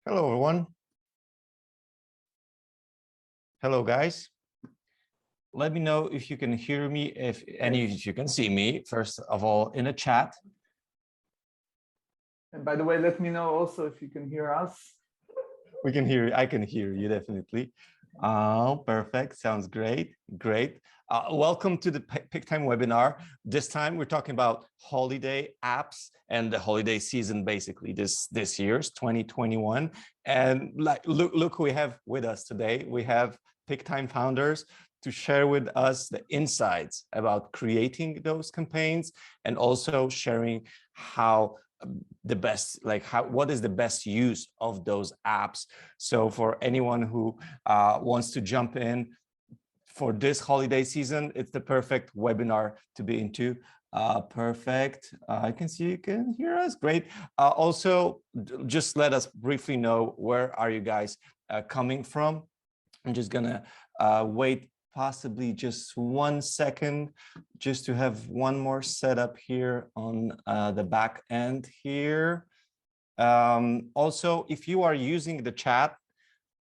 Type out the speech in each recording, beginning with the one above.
Hello, everyone. Hello, guys. Let me know if you can hear me, if you can see me, first of all, in a chat. And by the way, let me know also if you can hear us. We can hear you. I can hear you, definitely. Oh, perfect. Sounds great. Great. Welcome to the Pic-Time webinar. This time we're talking about holiday apps and the holiday season, basically this year's 2021. And look who we have with us today. We have Pic-Time founders to share with us the insights about creating those campaigns and also sharing how what is the best use of those apps. So for anyone who wants to jump in for this holiday season, it's the perfect webinar to be into. Perfect. I can see you can hear us. Great. Also, just let us briefly know, where are you guys coming from? I'm just gonna wait possibly just 1 second, just to have one more setup here on the back end here. Also, if you are using the chat,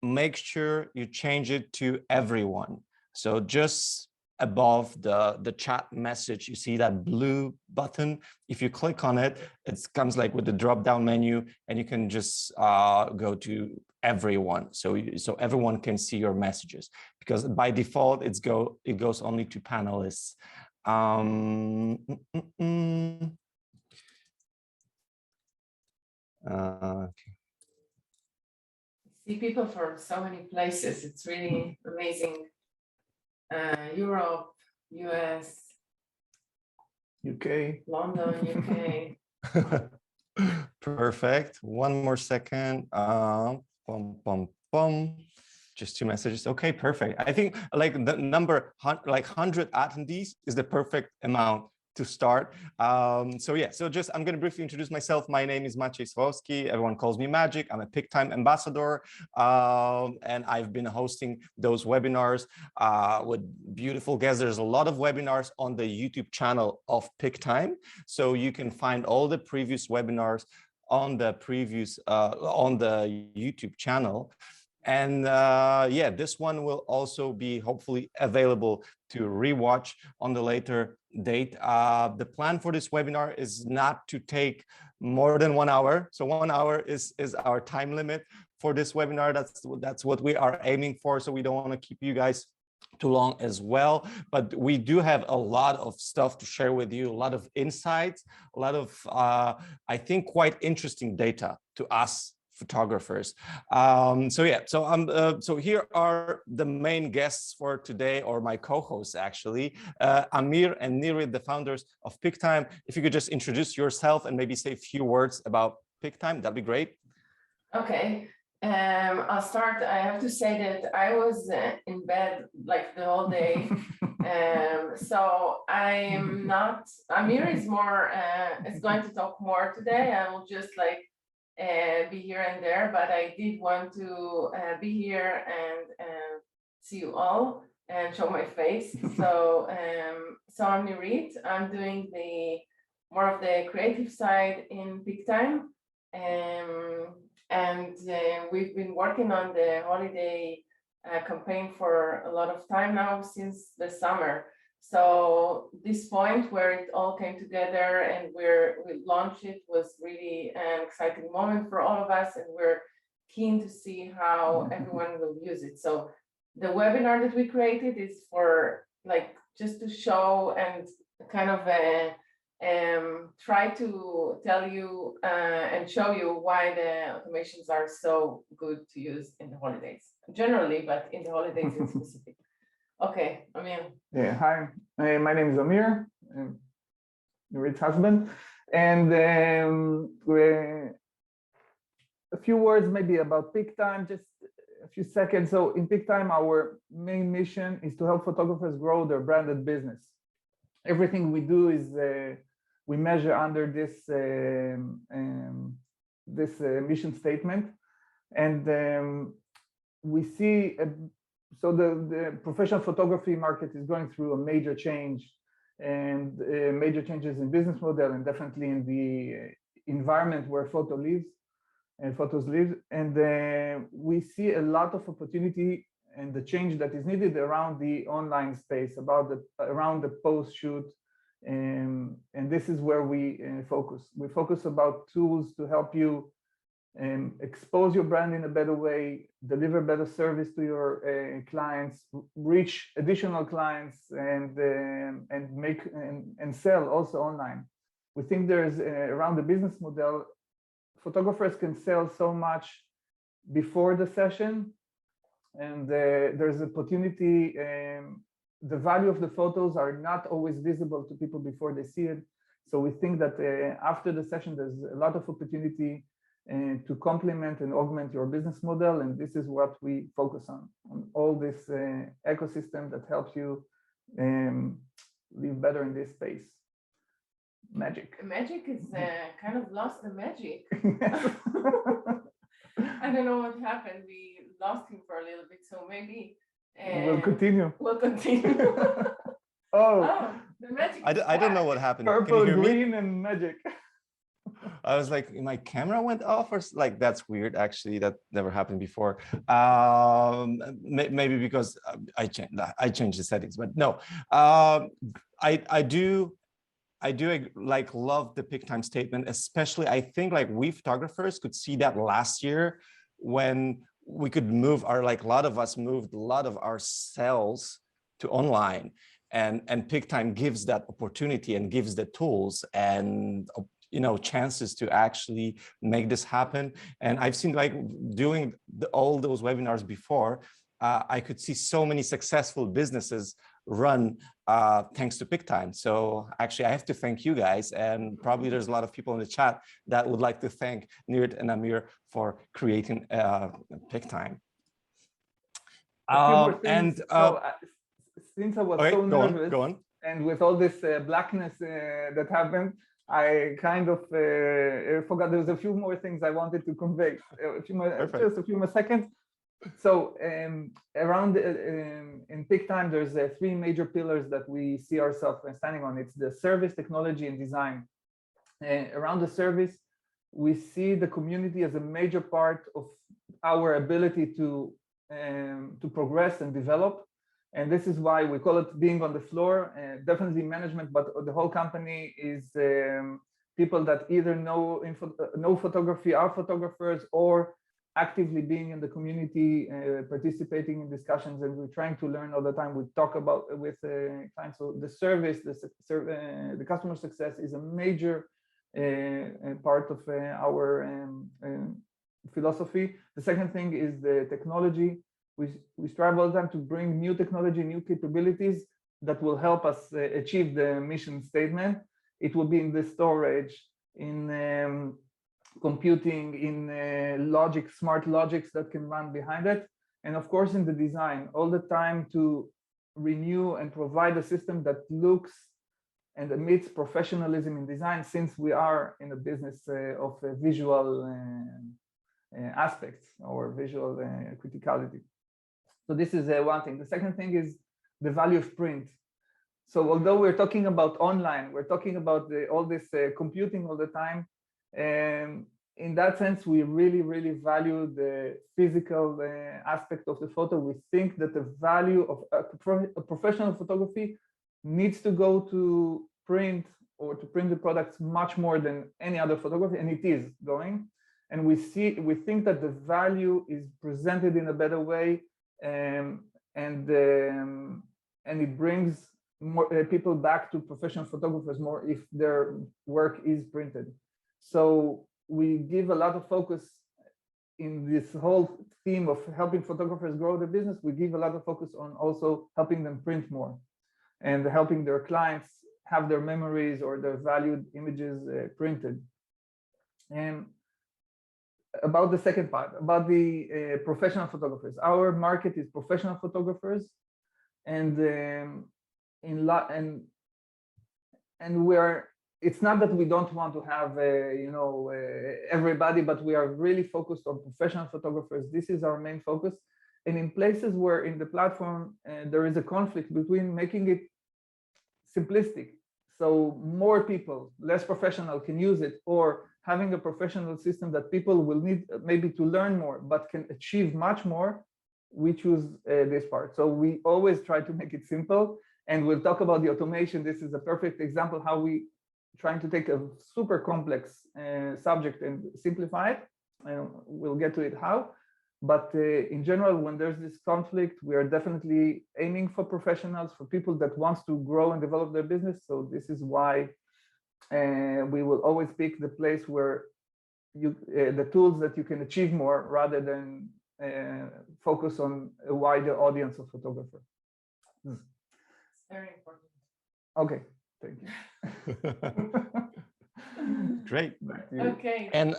make sure you change it to everyone. So just above the chat message, you see that blue button. If you click on it, it comes like with the drop-down menu, and you can just go to everyone, so everyone can see your messages, because by default it goes only to panelists. Okay. See people from so many places. It's really amazing. Europe, US, UK, London, UK. Perfect. One more second. Just 2 messages. Okay, perfect. I think like the number 100 attendees is the perfect amount to start. So yeah, I'm going to briefly introduce myself. My name is Maciej Suwalowski. Everyone calls me Magic. I'm a Pic-Time ambassador, and I've been hosting those webinars with beautiful guests. There's a lot of webinars on the YouTube channel of Pic-Time, so you can find all the previous webinars on the YouTube channel. And yeah, this one will also be hopefully available to rewatch on the later date. The plan for this webinar is not to take more than 1 hour. So 1 hour is our time limit for this webinar. That's what we are aiming for. So we don't want to keep you guys too long as well, but we do have a lot of stuff to share with you, a lot of insights, a lot of I think quite interesting data to us photographers. So here are the main guests for today, or my co-hosts actually, Amir and Nirit, the founders of Pic-Time. If you could just introduce yourself and maybe say a few words about Pic-Time, that'd be great. Okay. I'll start. I have to say that I was in bed like the whole day. So I'm not, Amir is going to talk more today. I will just be here and there, but I did want to be here and see you all and show my face. So I'm Nirit. I'm doing more of the creative side in Pic-Time. And we've been working on the holiday campaign for a lot of time now, since the summer. So this point where it all came together and we launched it was really an exciting moment for all of us, and we're keen to see how everyone will use it. So the webinar that we created is for just to show and kind of try to tell you and show you why the automations are so good to use in the holidays generally, but in the holidays in specific. Okay, Amir. Yeah, hi. My name is Amir, Nirit's husband, and a few words maybe about Pic-Time, just a few seconds. So in Pic-Time, our main mission is to help photographers grow their branded business. Everything we do is we measure under this mission statement, and we see so the professional photography market is going through a major change, and major changes in business model, and definitely in the environment where photo lives. photos live. And we see a lot of opportunity and the change that is needed around the online space, around the post-shoot. And this is where we focus. We focus about tools to help you expose your brand in a better way, deliver better service to your clients, reach additional clients, and make and sell also online. We think there's around the business model, photographers can sell so much before the session, and there's opportunity. The value of the photos are not always visible to people before they see it. So we think that after the session, there's a lot of opportunity to complement and augment your business model. And this is what we focus on all this ecosystem that helps you live better in this space. Magic. Magic is kind of lost the magic. I don't know what happened. We lost him for a little bit, so maybe we'll continue. We'll continue. Oh, the magic. I don't know what happened. Purple, Can you hear green, me? and magic. I was like, my camera went off, or like that's weird. Actually, that never happened before. Maybe because I changed the settings, but no. I do like love the Pic-Time statement, especially I think like we photographers could see that last year when we could move a lot of us moved a lot of our sales to online, and Pic-Time gives that opportunity and gives the tools and chances to actually make this happen. And I've seen like doing all those webinars before, I could see so many successful businesses run thanks to Pic-Time. So actually I have to thank you guys, and probably there's a lot of people in the chat that would like to thank Nirit and Amir for creating Pic-Time. Since I was so nervous, go on. And with all this blackness that happened, I kind of forgot there was a few more things I wanted to convey. Just a few more seconds. So around in Pic-Time, there's three major pillars that we see ourselves standing on. It's the service, technology, and design. Around the service, we see the community as a major part of our ability to progress and develop. And this is why we call it being on the floor. Definitely management, but the whole company is people that either know photography, are photographers, or actively being in the community, participating in discussions, and we're trying to learn all the time. We talk about with clients. So the service, the customer success is a major part of our philosophy. The second thing is the technology. We strive all the time to bring new technology, new capabilities that will help us achieve the mission statement. It will be in the storage, in computing, in logic, smart logics that can run behind it, and of course in the design, all the time to renew and provide a system that looks and emits professionalism in design, since we are in a business of visual aspects or visual criticality. So this is one thing. The second thing is the value of print. So although we're talking about online, we're talking about all this computing all the time. In that sense, we really, really value the physical aspect of the photo. We think that the value of a professional photography needs to go to print, or to print the products, much more than any other photography, and it is going. And we think that the value is presented in a better way, and it brings more people back to professional photographers more if their work is printed. So we give a lot of focus in this whole theme of helping photographers grow their business. We give a lot of focus on also helping them print more and helping their clients have their memories or their valued images printed. And about the second part, about the professional photographers, our market is professional photographers, and it's not that we don't want to have everybody, but we are really focused on professional photographers. This is our main focus. And in places where in the platform there is a conflict between making it simplistic, so more people, less professional, can use it, or having a professional system that people will need maybe to learn more, but can achieve much more, we choose this part. So we always try to make it simple. And we'll talk about the automation. This is a perfect example how we trying to take a super complex subject and simplify it. We'll get to it how. But in general, when there's this conflict, we are definitely aiming for professionals, for people that wants to grow and develop their business. So this is why we will always pick the place where you the tools that you can achieve more rather than focus on a wider audience of photographers. Very important. Okay, thank you. Great. Okay. And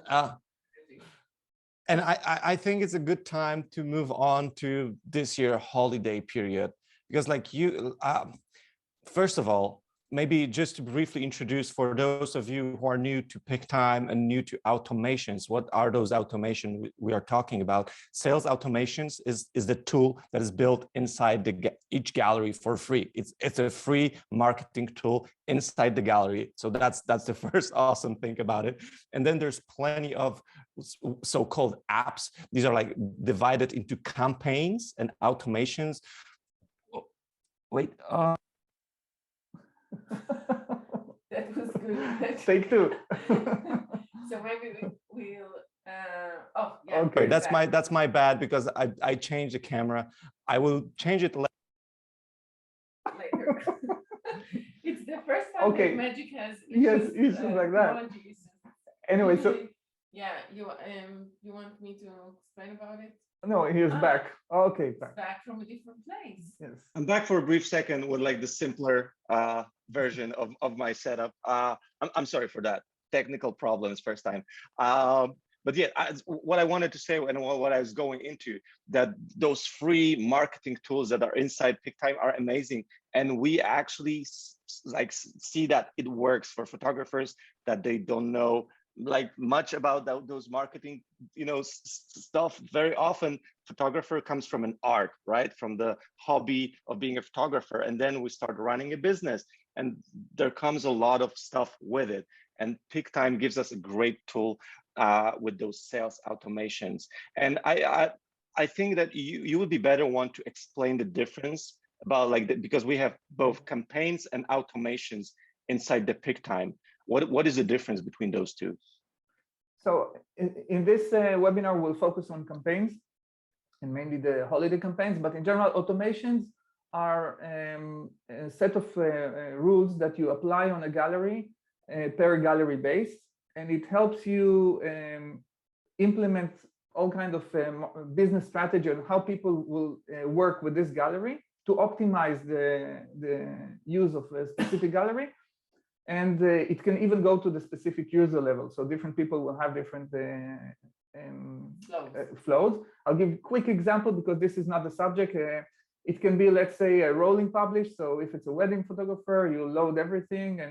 I think it's a good time to move on to this year holiday period, because like you, first of all, maybe just to briefly introduce for those of you who are new to Pic-Time and new to automations, what are those automations we are talking about? Sales automations is the tool that is built inside each gallery for free. It's a free marketing tool inside the gallery. So that's the first awesome thing about it. And then there's plenty of so-called apps. These are like divided into campaigns and automations. Wait. That was good. Take two. So maybe we'll. Oh, yeah. Okay, that's my bad, because I changed the camera. I will change it later. It's the first time Okay. that Maciej has issues like that. technologies. Anyway, so Yeah, you want me to explain about it? no, he's back. Okay, back. Back from a different place. Yes. I'm back for a brief second with like the simpler version of my setup. I'm sorry for that. Technical problems first time. But yeah, what I wanted to say and what I was going into, that those free marketing tools that are inside Pic-Time are amazing. And we actually like see that it works for photographers that they don't know like much about those marketing, stuff. Very often photographer comes from an art, right? From the hobby of being a photographer. And then we start running a business and there comes a lot of stuff with it. And Pic-Time gives us a great tool with those sales automations. And I think that you would be better one to explain the difference about like because we have both campaigns and automations inside the Pic-Time. What is the difference between those two? So in this webinar, we'll focus on campaigns and mainly the holiday campaigns, but in general, automations are a set of rules that you apply on a gallery per gallery base, and it helps you implement all kinds of business strategy on how people will work with this gallery to optimize the use of a specific gallery. And it can even go to the specific user level. So different people will have different flows. I'll give a quick example because this is not the subject. It can be, let's say, a rolling publish. So if it's a wedding photographer, you load everything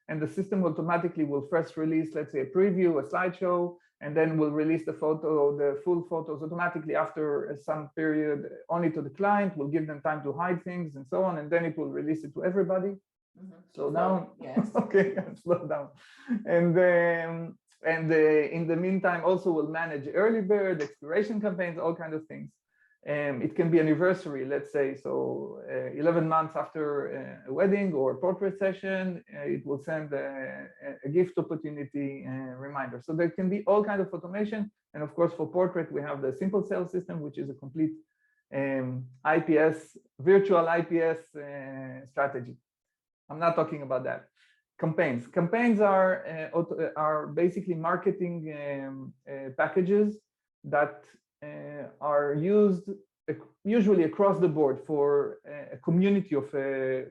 and the system automatically will first release, let's say, a preview, a slideshow, and then will release the full photos automatically after some period only to the client. We'll give them time to hide things and so on, and then it will release it to everybody. Slow down. Yes. Okay, slow down. And in the meantime, also we'll manage early bird, expiration campaigns, all kinds of things. It can be anniversary, let's say, so 11 months after a wedding or portrait session, it will send a gift opportunity reminder. So there can be all kinds of automation. And of course, for portrait, we have the simple sales system, which is a complete IPS, virtual IPS strategy. I'm not talking about that. Campaigns. Campaigns are basically marketing packages that are used usually across the board for a community of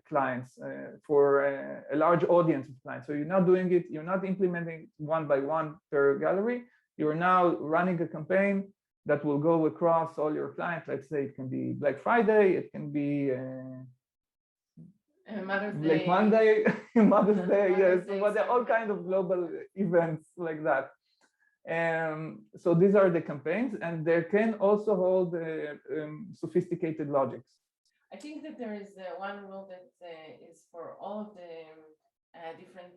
clients, for a large audience of clients. So you're not doing it, you're not implementing one by one per gallery. You're now running a campaign that will go across all your clients. Let's say it can be Black Friday, it can be Mother's Black Day. Monday, Mother's Day, yes, Day, but there are all kinds of global events like that. So these are the campaigns, and they can also hold sophisticated logics. I think that there is one rule that is for all of the different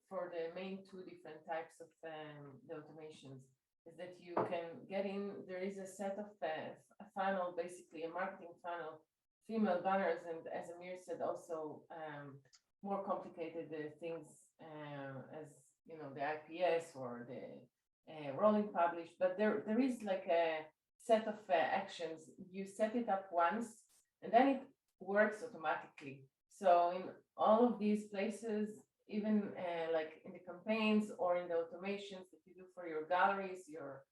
for the main two different types of the automations is that you can get in. There is a set of a funnel, basically a marketing funnel, female banners, and as Amir said, also more complicated things as you know the IPS or the rolling publish. But there is like a set of actions. You set it up once, and then it works automatically. So in all of these places, even like in the campaigns or in the automations that you do for your galleries, your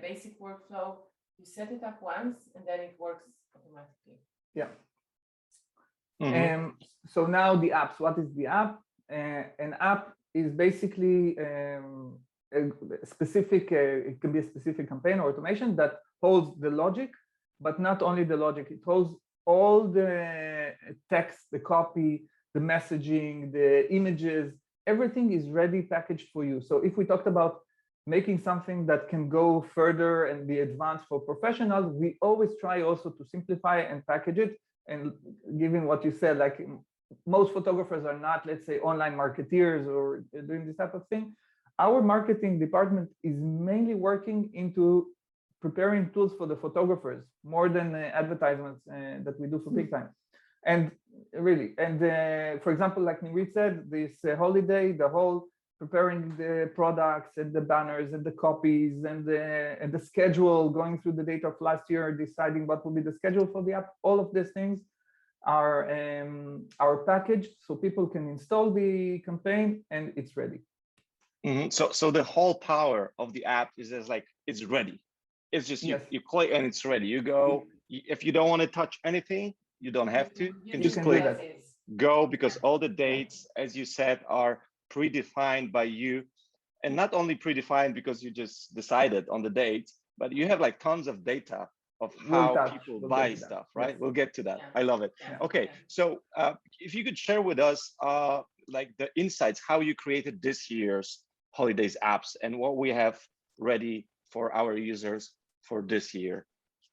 basic workflow, you set it up once and then it works automatically. Yeah. So now the apps. What is the app? An app is basically a specific, it can be a specific campaign or automation that holds the logic, but not only the logic, it holds all the text, the copy, the messaging, the images, everything is ready packaged for you. So if we talked about making something that can go further and be advanced for professionals, we always try also to simplify and package it. And given what you said, like most photographers are not, let's say, online marketeers or doing this type of thing. Our marketing department is mainly working into preparing tools for the photographers more than advertisements that we do for Pic-Time. And really, and for example, like Nirit said, this holiday, the whole preparing the products and the banners and the copies and the schedule, going through the data of last year, deciding what will be the schedule for the app, all of these things are packaged so people can install the campaign and it's ready. So the whole power of the app is just like, it's ready. It's just you click and it's ready. You go, if you don't want to touch anything, you don't have to. You can just click go, because all the dates, as you said, are predefined by you. And not only predefined because you just decided on the dates, but you have like tons of data of how people buy stuff, right? We'll get to that. I love it. Okay, so if you could share with us like the insights, how you created this year's holidays apps and what we have ready for our users for this year.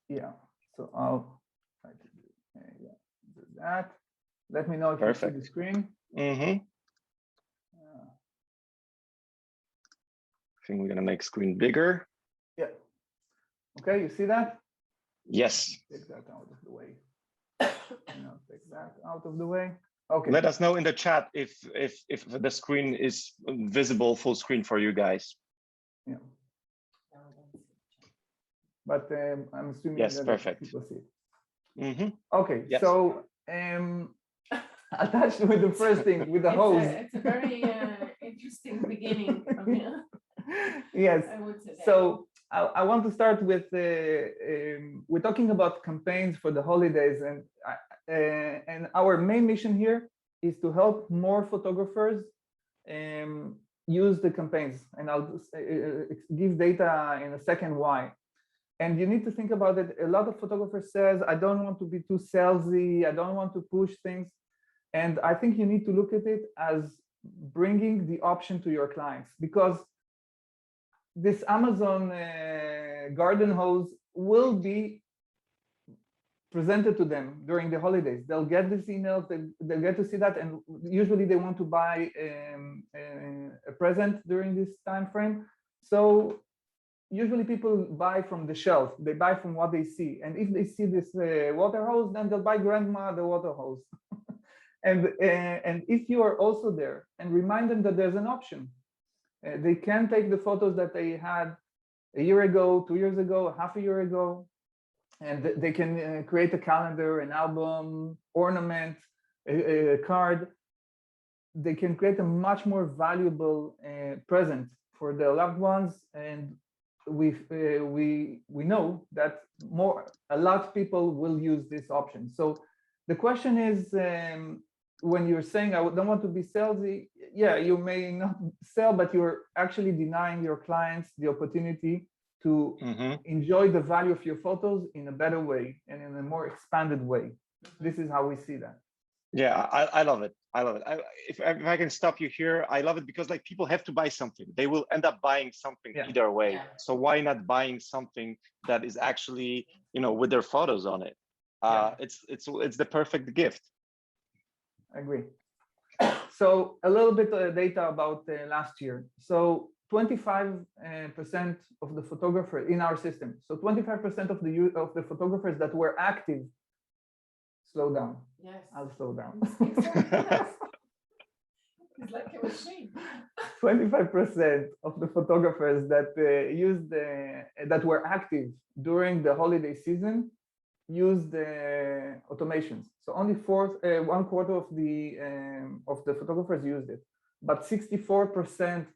Yeah, so I'll try to do that. Let me know if you see the screen. I think we're gonna make screen bigger. Yeah. Okay, you see that? Yes. Take that out of the way. No, take that out of the way. Okay. Let us know in the chat if the screen is visible full screen for you guys. Yeah. But I'm assuming that perfect. people see it. Okay, yes. so attached with the first thing, with the hose. It's a very interesting beginning. Yes. I would say that. So I want to start with we're talking about campaigns for the holidays, and our main mission here is to help more photographers use the campaigns. And I'll give data in a second why. And you need to think about it. A lot of photographers says, I don't want to be too salesy. I don't want to push things. And I think you need to look at it as bringing the option to your clients, because this Amazon garden hose will be presented to them during the holidays. They'll get this email, they'll get to see that, and usually they want to buy a present during this time frame. So usually people buy from the shelf, they buy from what they see. And if they see this water hose, then they'll buy grandma the water hose. and if you are also there and remind them that there's an option, they can take the photos that they had a year ago, 2 years ago, half a year ago, and they can create a calendar, an album, ornament, a card. They can create a much more valuable present for their loved ones. And we know that a lot of people will use this option. So the question is, when you're saying I don't want to be salesy, yeah, you may not sell, but you're actually denying your clients the opportunity to enjoy the value of your photos in a better way and in a more expanded way. This is how we see that. Yeah, I love it. I love it. If I can stop you here, I love it because like people have to buy something. They will end up buying something either way. So why not buying something that is actually, with their photos on it? It's the perfect gift. I agree. So a little bit of data about last year. So 25% of the photographers in our system. So 25% of the photographers that were active. Slow down. Yes. I'll slow down. It's like a machine. 25% of the photographers that that were active during the holiday season used automations. So only 1/4 of the photographers used it, but 64%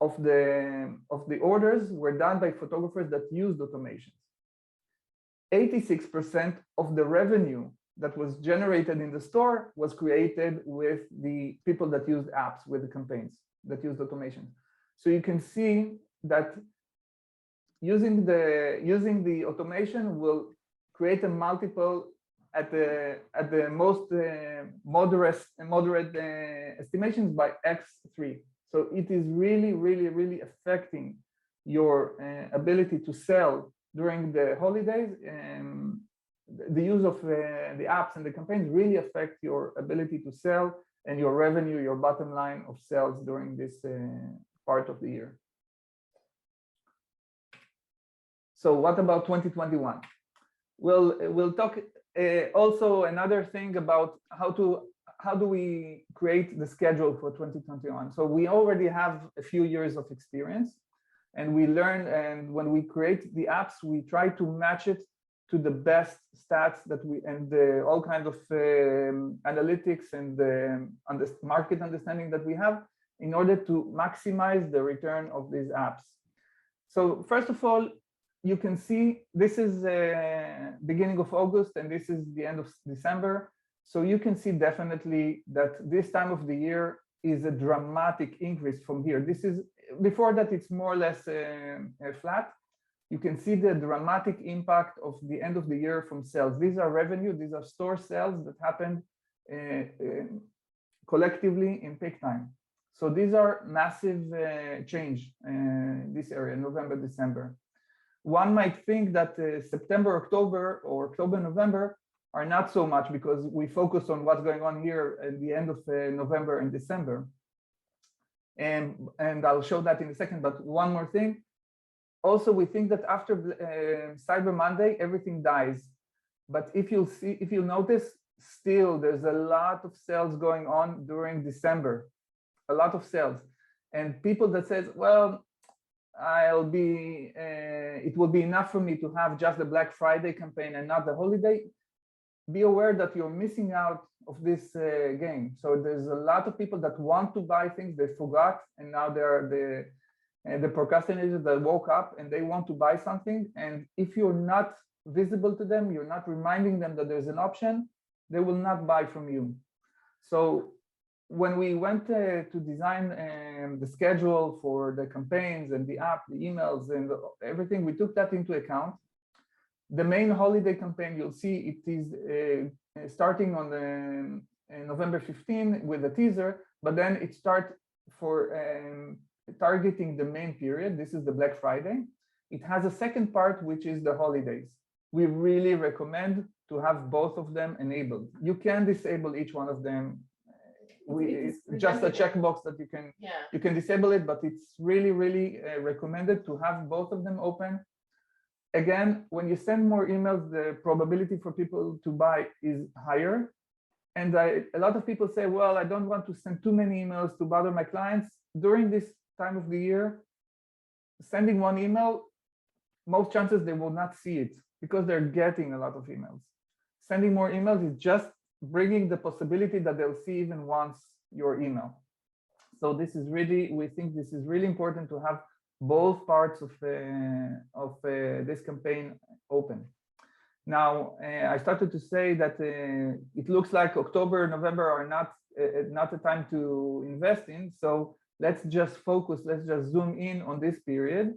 of the orders were done by photographers that used automations. 86% of the revenue that was generated in the store was created with the people that used apps, with the campaigns that used automation. So you can see that using the automation will create a multiple at the most moderate estimations by x3. So it is really affecting your ability to sell during the holidays. The use of the apps and the campaigns really affect your ability to sell and your revenue, your bottom line of sales during this part of the year. So what about 2021? We'll talk also another thing about how do we create the schedule for 2021. So we already have a few years of experience, and we learn, and when we create the apps, we try to match it to the best stats that we, and all kinds of analytics and market understanding that we have in order to maximize the return of these apps. So first of all, you can see this is beginning of August and this is the end of December. So you can see definitely that this time of the year is a dramatic increase from here. This is, before that it's more or less flat. You can see the dramatic impact of the end of the year from sales. These are revenue, these are store sales that happened collectively in Pic-Time. So these are massive change in this area, November, December. One might think that September, October, or October, November are not so much because we focus on what's going on here at the end of November and December. And I'll show that in a second, but one more thing. Also, we think that after Cyber Monday, everything dies. But if you'll notice, still there's a lot of sales going on during December, a lot of sales. And people that says, well, it will be enough for me to have just the Black Friday campaign and not the holiday. Be aware that you're missing out of this game. So there's a lot of people that want to buy things, they forgot, and now they're the procrastinators that woke up and they want to buy something. And if you're not visible to them, you're not reminding them that there's an option, they will not buy from you. So when we went to design the schedule for the campaigns and the app, the emails and everything, we took that into account. The main holiday campaign, you'll see it is starting on November 15 with a teaser, but then it starts for targeting the main period. This is the Black Friday. It has a second part, which is the holidays. We really recommend to have both of them enabled. You can disable each one of them. It's just a checkbox that you can disable it, but it's really recommended to have both of them open. Again, when you send more emails, the probability for people to buy is higher. And a lot of people say, well, I don't want to send too many emails to bother my clients. During this time of the year, sending one email, most chances they will not see it because they're getting a lot of emails. Sending more emails is just bringing the possibility that they'll see even once your email. So this is really, we think this is really important to have both parts of this campaign open. Now, I started to say that it looks like October, November are not a time to invest in. So let's just focus, let's just zoom in on this period.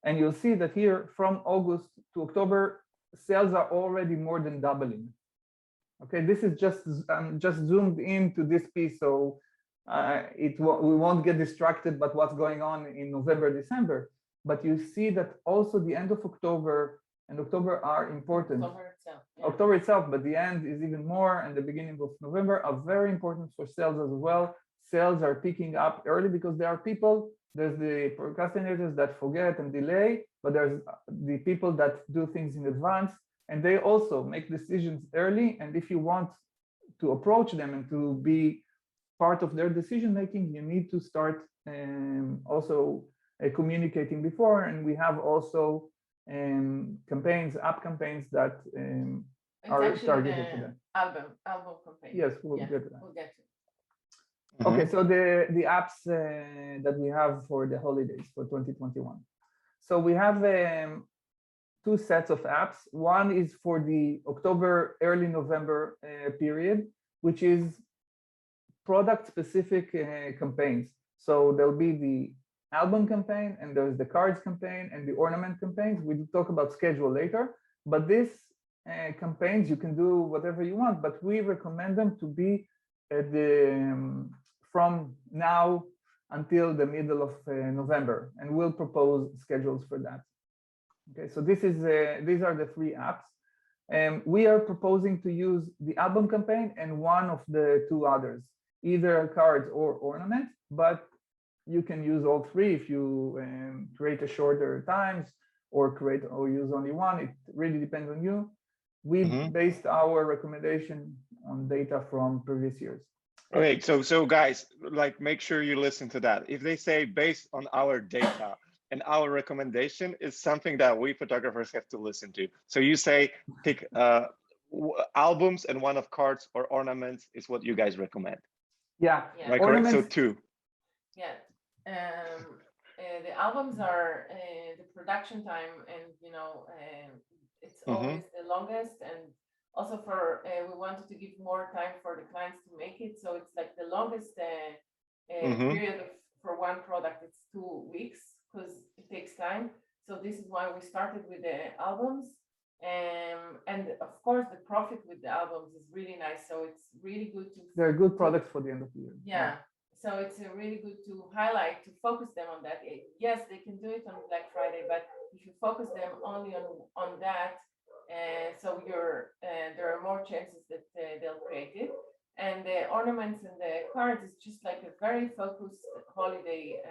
And you'll see that here from August to October, sales are already more than doubling. Okay, this is just zoomed into this piece, so we won't get distracted by what's going on in November, December. But you see that also the end of October and October are important. October itself. Yeah. October itself, but the end is even more, and the beginning of November are very important for sales as well. Sales are picking up early because there are people, there's the procrastinators that forget and delay, but there's the people that do things in advance, and they also make decisions early. And if you want to approach them and to be part of their decision making, you need to start also communicating before. And we have also campaigns, app campaigns that are targeted to them. Album campaign. Yes, we'll get to that. We'll get to. Okay, so the apps that we have for the holidays for 2021. So we have two sets of apps. One is for the October, early November period, which is product-specific campaigns. So there'll be the album campaign, and there's the cards campaign and the ornament campaigns. We will talk about schedule later, but these campaigns, you can do whatever you want, but we recommend them to be at from now until the middle of November, and we'll propose schedules for that. Okay, so these are the three apps. We are proposing to use the album campaign and one of the two others, either cards or ornament, but you can use all three if you create a shorter times or use only one. It really depends on you. We based our recommendation on data from previous years. Okay, so guys, like, make sure you listen to that. If they say based on our data and our recommendation, is something that we photographers have to listen to. So you say pick albums, and one of cards or ornaments is what you guys recommend. Yeah. Am I correct? So two. Yeah. The albums are the production time, and it's always the longest, and also for we wanted to give more time for the clients to make it, so it's like the longest period for one product. It's 2 weeks because it takes time. So this is why we started with the albums, and of course the profit with the albums is really nice. So it's really good to. They're good products for the end of the year. Yeah. So it's really good to highlight, to focus them on that. Yes, they can do it on Black Friday, but if you focus them only on that, so there are more chances that they'll create it. And the ornaments and the cards is just like a very focused holiday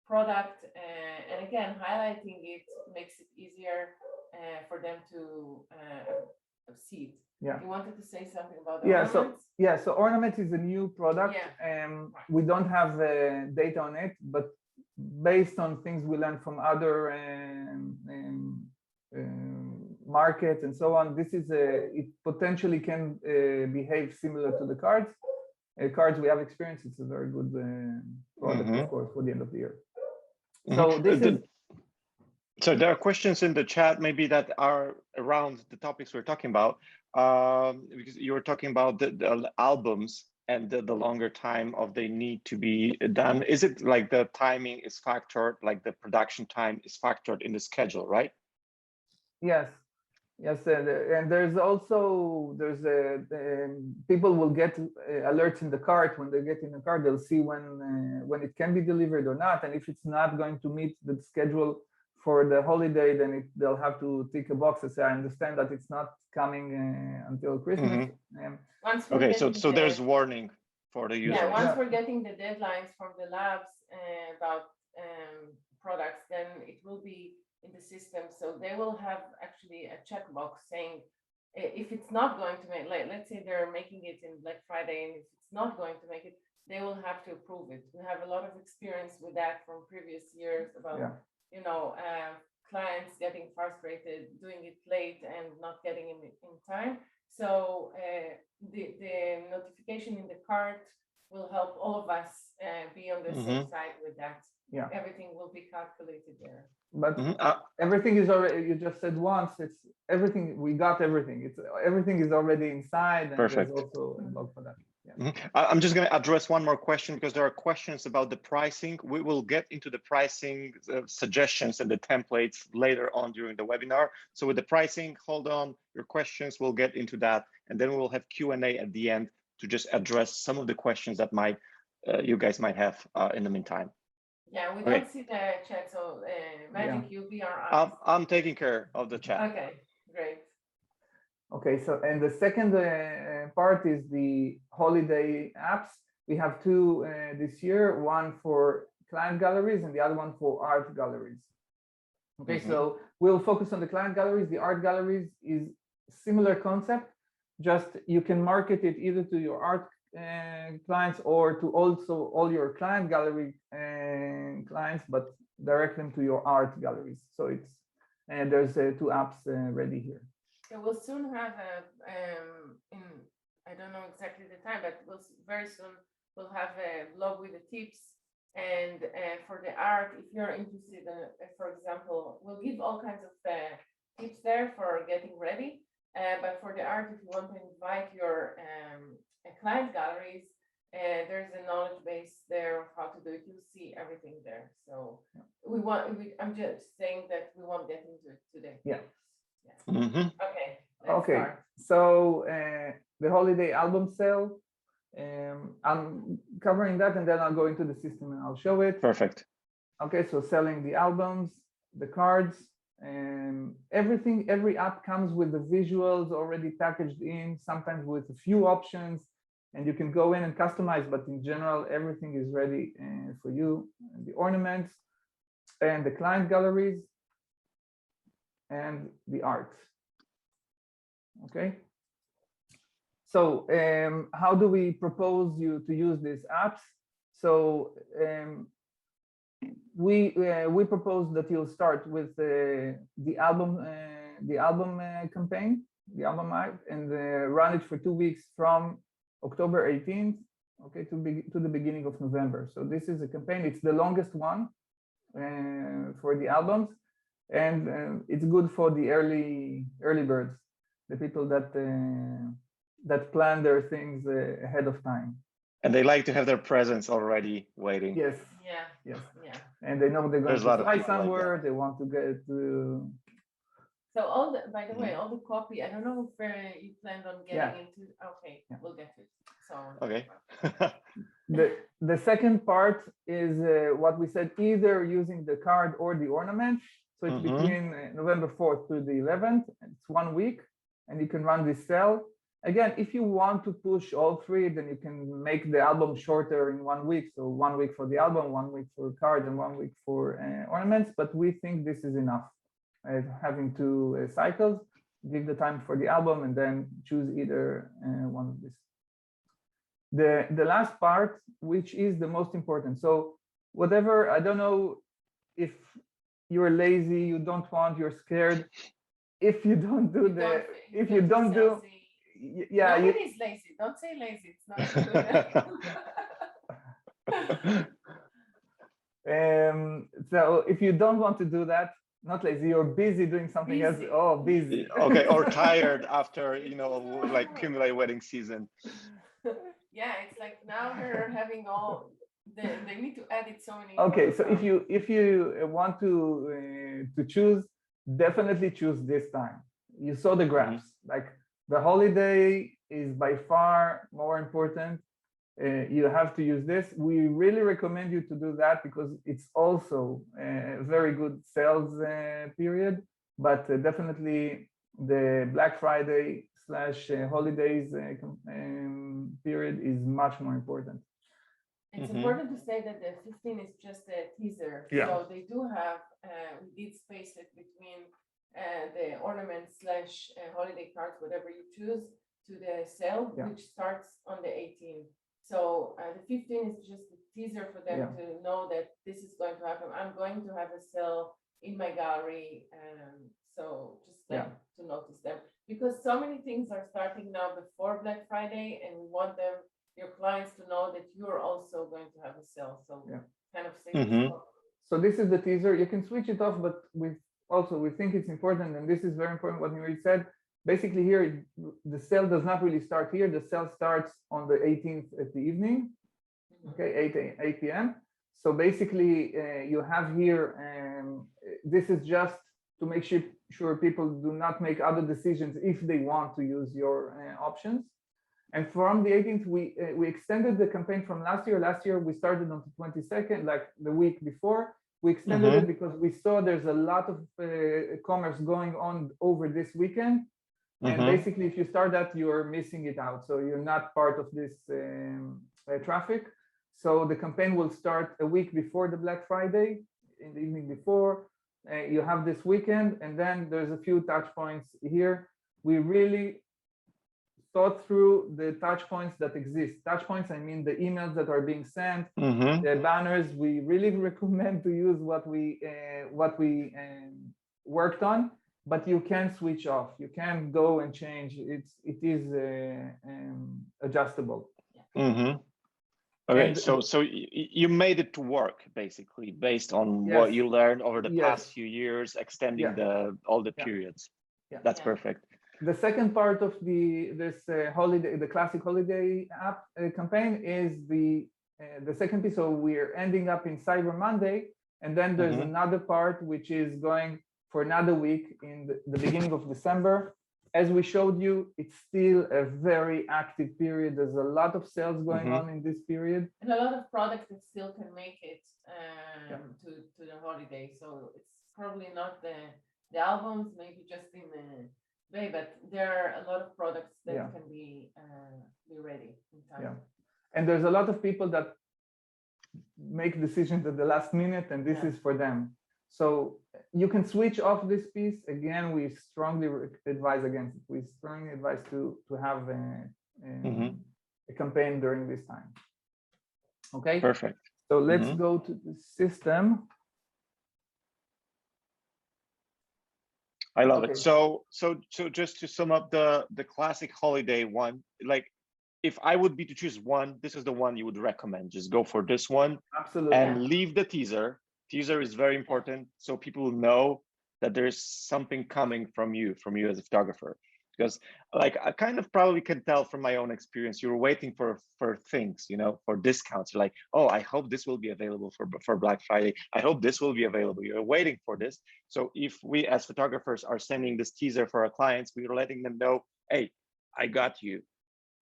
product. And again, highlighting it makes it easier for them to see it. Yeah. You wanted to say something about the ornaments? So ornament is a new product. We don't have data on it, but based on things we learned from other markets and so on, this is it potentially can behave similar to the cards. Cards we have experience. It's a very good product, of course, for the end of the year. So this is. So there are questions in the chat maybe that are around the topics we're talking about, because you were talking about the albums and the longer time of they need to be done. Is it like the timing is factored, like the production time is factored in the schedule, right? Yes, and there's also people will get alerts in the cart. When they get in the cart, they'll see when it can be delivered or not, and if it's not going to meet the schedule for the holiday, then they'll have to tick a box and say, I understand that it's not coming until Christmas. Okay, so there's warning for the user. Yeah, once we're getting the deadlines from the labs about products, then it will be in the system. So they will have actually a checkbox saying, if it's not going to make, let's say they're making it in Black Friday, and if it's not going to make it, they will have to approve it. We have a lot of experience with that from previous years about clients getting frustrated, doing it late and not getting in time. So the notification in the cart will help all of us be on the same side with that. Yeah, everything will be calculated there. But everything is already. You just said once. It's everything. We got everything. Everything is already inside, and Perfect. There's also a log for that. Yeah. I'm just going to address one more question because there are questions about the pricing. We will get into the pricing suggestions and the templates later on during the webinar. So with the pricing, hold on, your questions, we'll get into that. And then we'll have Q&A at the end to just address some of the questions that you guys might have in the meantime. Yeah, we Okay. don't see the chat, so Magic, you'll be our eyes. I'm taking care of the chat. Okay, great. Okay, so and the second part is the holiday apps. We have two this year, one for client galleries and the other one for art galleries. Okay, so we'll focus on the client galleries. The art galleries is similar concept, just you can market it either to your art clients or to also all your client gallery clients, but direct them to your art galleries. So it's there's two apps ready here. So we'll soon have I don't know exactly the time, but very soon we'll have a blog with the tips. And for the art, if you're interested, for example, we'll give all kinds of tips there for getting ready. But for the art, if you want to invite your client galleries, there's a knowledge base there of how to do it. You'll see everything there. So I'm just saying that we won't get into it today. Yeah. Okay. Okay. Start. So the holiday album sale. I'm covering that and then I'll go into the system and I'll show it. Perfect. Okay, so selling the albums, the cards, and everything, every app comes with the visuals already packaged in, sometimes with a few options, and you can go in and customize, but in general, everything is ready for you. And the ornaments and the client galleries and the art. Okay. So how do we propose you to use these apps? So we propose that you'll start with the album campaign, the album app, and run it for 2 weeks from October 18th, okay, to the beginning of November. So this is a campaign. It's the longest one for the albums, and it's good for the early birds, the people that plan their things ahead of time. And they like to have their presents already waiting. Yes. Yeah. Yes. Yeah. And they know they're going There's a lot to of fly people like somewhere. They want to get to. So by the way, all the copy. I don't know if you planned on getting into. Okay, we'll get to it. So. Okay. The second part is what we said, either using the card or the ornament. So it's between November 4th to the 11th. It's 1 week, and you can run this sale. Again, if you want to push all three, then you can make the album shorter in 1 week. So 1 week for the album, 1 week for cards, and 1 week for ornaments. But we think this is enough. Having two cycles, give the time for the album, and then choose either one of these. The last part, which is the most important. So whatever, I don't know if you're lazy, you don't want, you're scared. If you don't do yeah, nobody's lazy. Don't say lazy. It's not good. So if you don't want to do that, not lazy, you're busy doing something else. Oh, busy. Okay, or tired after, like cumulate wedding season. Yeah, it's like now they're having all. They need to edit so many. Okay, so if you want to choose, definitely choose this time. You saw the graphs. Like the holiday is by far more important. You have to use this. We really recommend you to do that because it's also a very good sales period, but definitely the Black Friday / holidays period is much more important. It's important to say that the 15 is just a teaser. Yeah. So they do have, we did space it between the ornaments / holiday cards, whatever you choose, to the sale, which starts on the 18th. So the 15 is just a teaser for them to know that this is going to happen. I'm going to have a sale in my gallery. So just to notice them, because so many things are starting now before Black Friday, and we want them, your clients, to know that you're also going to have a sale. So kind of say. So this is the teaser. You can switch it off, but we think it's important, and this is very important what Nirit said. Basically here, the sale does not really start here. The sale starts on the 18th at the evening, okay, 8 p.m. So basically you have here, this is just to make sure people do not make other decisions if they want to use your options. And from the 18th, we extended the campaign from last year. Last year, we started on the 22nd, like the week before. We extended it because we saw there's a lot of commerce going on over this weekend. And basically, if you start that, you're missing it out. So you're not part of this traffic. So the campaign will start a week before the Black Friday, in the evening before. You have this weekend, and then there's a few touch points here. We really thought through the touch points that exist. Touch points, I mean the emails that are being sent, the banners. We really recommend to use what we worked on, but you can switch off. You can go and change. It is adjustable. Okay, And so you made it to work basically based on what you learned over the past few years, extending all the periods. That's perfect. The second part of this holiday, the classic holiday app campaign, is the second piece. So we're ending up in Cyber Monday, and then there's another part which is going for another week in the beginning of December. As we showed you, it's still a very active period. There's a lot of sales going on in this period, and a lot of products that still can make it to the holiday. So it's probably not the albums, maybe just in the way, but there are a lot of products that can be ready in time. Yeah, and there's a lot of people that make decisions at the last minute, and this is for them. So you can switch off this piece. Again, we strongly advise against it. We strongly advise to have a campaign during this time. Okay. Perfect. So let's go to the system. I love it. So just to sum up the classic holiday one, like if I would be to choose one, this is the one you would recommend. Just go for this one. Absolutely. And leave the teaser. Teaser is very important, so people know that there's something coming from you as a photographer. Because like I kind of probably can tell from my own experience, you're waiting for things, you know, for discounts. You're like, oh, I hope this will be available for Black Friday. I hope this will be available. You're waiting for this. So if we as photographers are sending this teaser for our clients, we're letting them know, hey, I got you.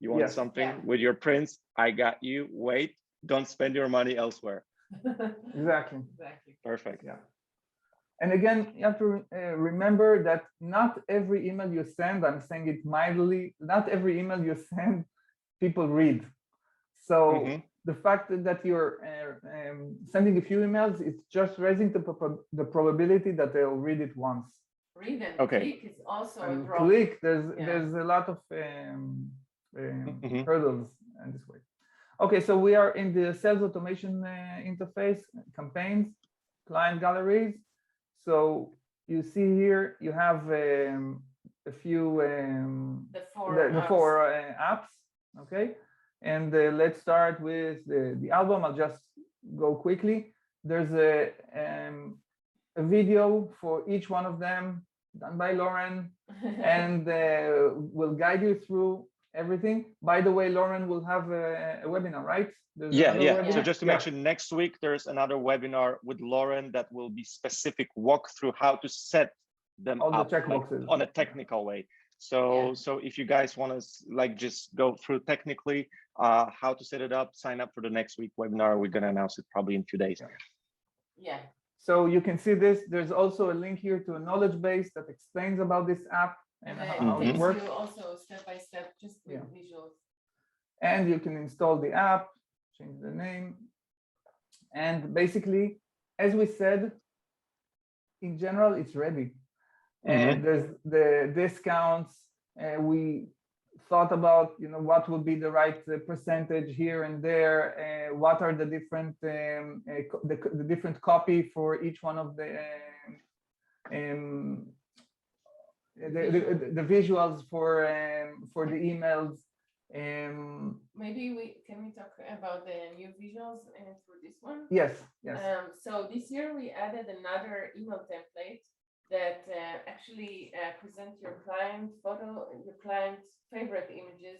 You want something with your prints? I got you. Wait, don't spend your money elsewhere. Exactly. Perfect. Yeah. And again, you have to remember that not every email you send, I'm saying it mildly, not every email you send, people read. So the fact that you're sending a few emails, it's just raising the probability that they'll read it once. Read and click is also a drop. Click, there's a lot of hurdles in this way. Okay, so we are in the sales automation interface, campaigns, client galleries. So you see here, you have a few, the four apps, okay? And let's start with the album. I'll just go quickly. There's a video for each one of them done by Lauren, and we'll guide you through everything. By the way, Lauren will have a webinar, right? Webinar? So just to mention, next week there's another webinar with Lauren that will be specific walkthrough how to set them all up the checkboxes on a technical way. So if you guys want to like just go through technically how to set it up, sign up for the next week webinar. We're gonna announce it probably in 2 days. So you can see this. There's also a link here to a knowledge base that explains about this app and how it works. You also step by step, just with visuals. And you can install the app, change the name. And basically, as we said, in general, it's ready. And there's the discounts. We thought about, you know, what would be the right percentage here and there. What are the different the different copy for each one of the visuals for the emails. Maybe we talk about the new visuals for this one. Yes. So this year we added another email template that actually present your client favorite images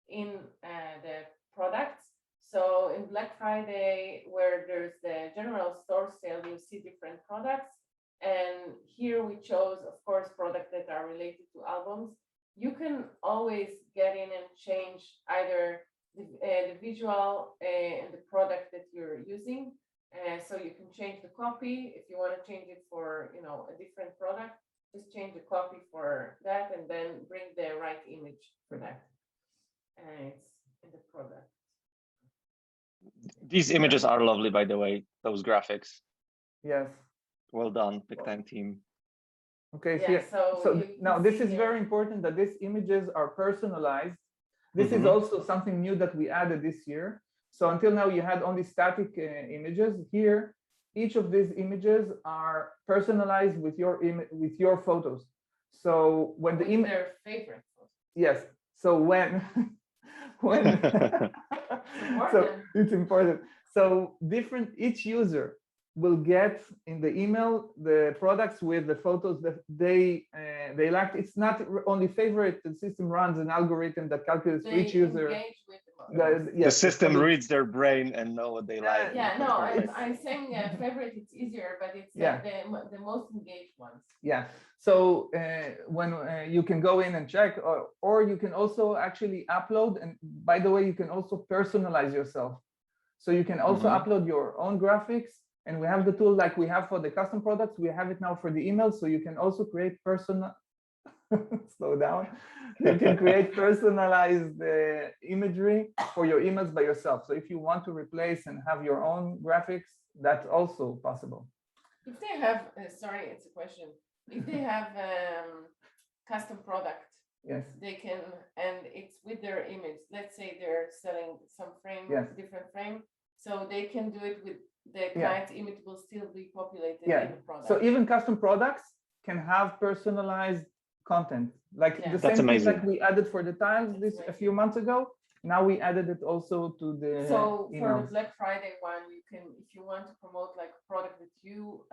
in the products. So in Black Friday, where there's the general store sale, you see different products. And here we chose, of course, products that are related to albums. You can always get in and change either the visual and the product that you're using. So you can change the copy if you want to change it for, you know, a different product. Just change the copy for that and then bring the right image for that. And it's in the product. These images are lovely, by the way, those graphics. Yes. Well done, Pic-Time team. Okay, Yeah, so now can this see is here. very important that these images are personalized. This is also something new that we added this year. So until now you had only static images. Here, each of these images are personalized with your photos. So when the image, their favorite photos. yes. So when so it's important. So each user will get in the email the products with the photos that they like. It's not only favorite. The system runs an algorithm that calculates for each user. Engage with the The system reads their brain and know what they like. yeah, no, I'm saying favorite. It's easier, but it's the most engaged ones. Yeah. So when you can go in and check, or you can also actually upload. And by the way, you can also personalize yourself. So you can also upload your own graphics. And we have the tool like we have for the custom products. We have it now for the emails. So you can also create slow down. You can create personalized imagery for your emails by yourself. So if you want to replace and have your own graphics, that's also possible. If they have, sorry, it's a question. If they have custom product, yes, they can, and it's with their image. Let's say they're selling some frame, different frame, so they can do it with the client's image will still be populated in the product. So even custom products can have personalized content, like the That's same thing amazing. like we added for the tiles a few months ago. Now we added it also to the so emails. For the Black Friday one, you can, if you want to promote like a product that you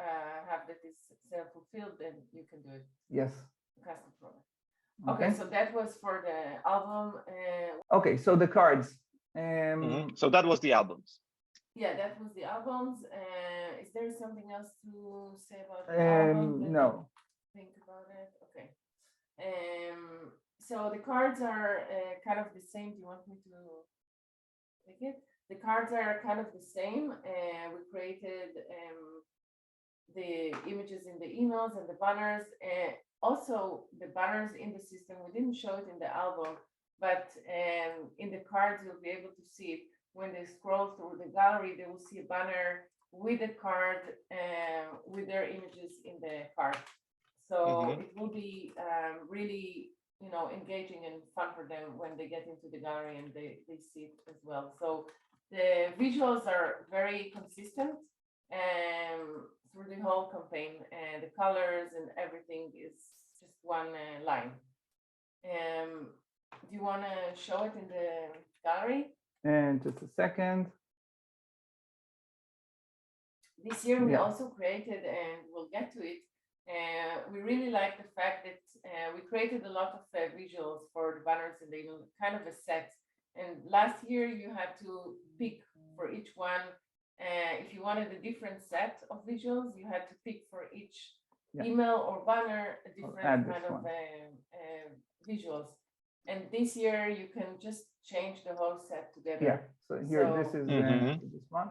have that is self-fulfilled, then you can do it. Yes. Custom product. Okay, so that was for the album. Okay, so the cards. So that was the albums. Yeah, that was the albums. Is there something else to say about the album? No. Think about it. Okay. So the cards are kind of the same. Do you want me to take it? The cards are kind of the same. We created the images in the emails and the banners. Also, the banners in the system, we didn't show it in the album, but in the cards, you'll be able to see it. When they scroll through the gallery, they will see a banner with a card with their images in the card. So it will be really, you know, engaging and fun for them when they get into the gallery and they see it as well. So the visuals are very consistent through the whole campaign, and the colors and everything is just one line. Do you want to show it in the gallery? And just a second. This year we also created, and we'll get to it. We really like the fact that we created a lot of visuals for the banners and the kind of a set. And last year you had to pick for each one. If you wanted a different set of visuals, you had to pick for each email or banner a different kind of visuals. And this year you can just change the whole set together. Yeah. So here, this is this one.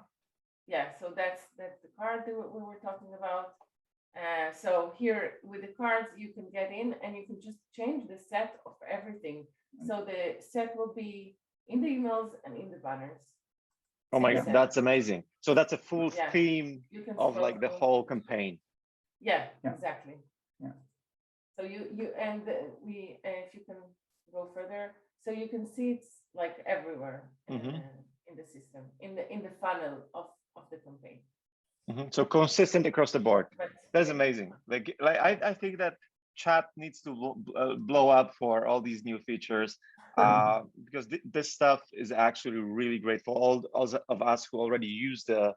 Yeah. So that's the card that we were talking about. So here with the cards, you can get in and you can just change the set of everything. So the set will be in the emails and in the banners. Oh my God, that's amazing. So that's a full theme of like the whole campaign. Yeah, exactly. Yeah. So if you can go further, so you can see it's like everywhere in the system, in the funnel of the campaign. So consistent across the board. That's amazing. Like I think that chat needs to blow up for all these new features because this stuff is actually really great for all of us who already use the